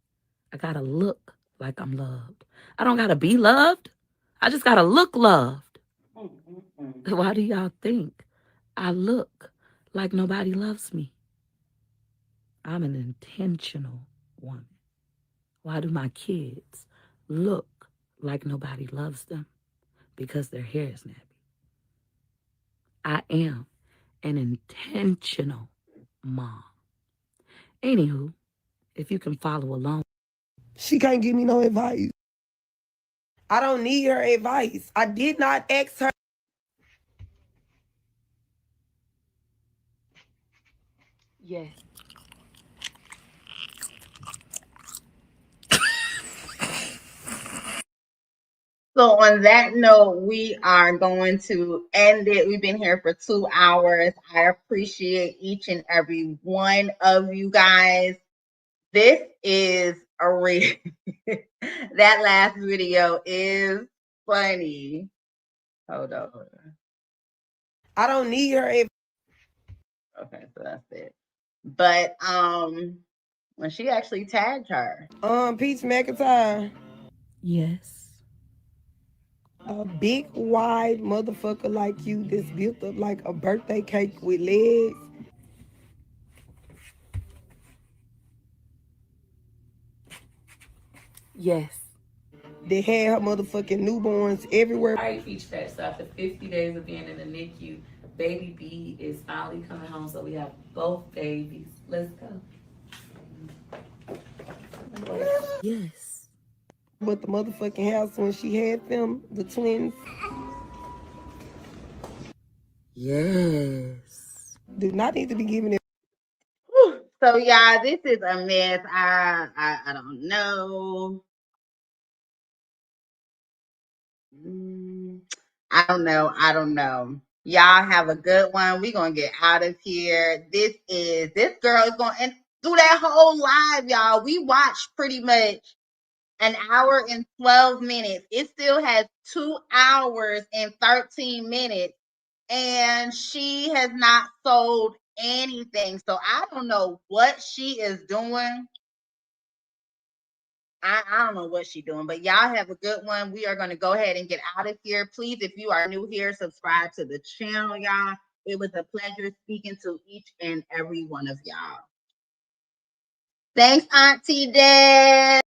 I gotta look like I'm loved. I don't gotta be loved. I just gotta look loved. Why do y'all think I look like nobody loves me? I'm an intentional woman. Why do my kids look like nobody loves them? Because their hair is nappy. I am an intentional mom. Anywho, if you can follow along. She can't give me no advice. I don't need her advice. I did not ask her. Yes. So on that note, we are going to end it. We've been here for 2 hours. I appreciate each and every one of you guys. This is a real. That last video is funny. Hold on. I don't need her advice. Okay, so that's it. But when she actually tagged her. Peach McIntyre. Yes. A big, wide motherfucker like you that's built up like a birthday cake with legs. Yes. They had her motherfucking newborns everywhere. All right, Peach Patch. So after 50 days of being in the NICU, baby B is finally coming home. So we have both babies. Let's go. Yes. But the motherfucking house when she had them, the twins. Yes. Do not need to be giving it. So yeah, this is a mess. I don't know. I don't know. Y'all have a good one. We're gonna get out of here. This girl is going, and through that whole live, y'all. We watched pretty much an hour and 12 minutes. It still has 2 hours and 13 minutes, and she has not sold anything. So I don't know what she is doing. I don't know what she's doing, but y'all have a good one. We are going to go ahead and get out of here. Please, if you are new here, subscribe to the channel, y'all. It was a pleasure speaking to each and every one of y'all. Thanks, Auntie Dad.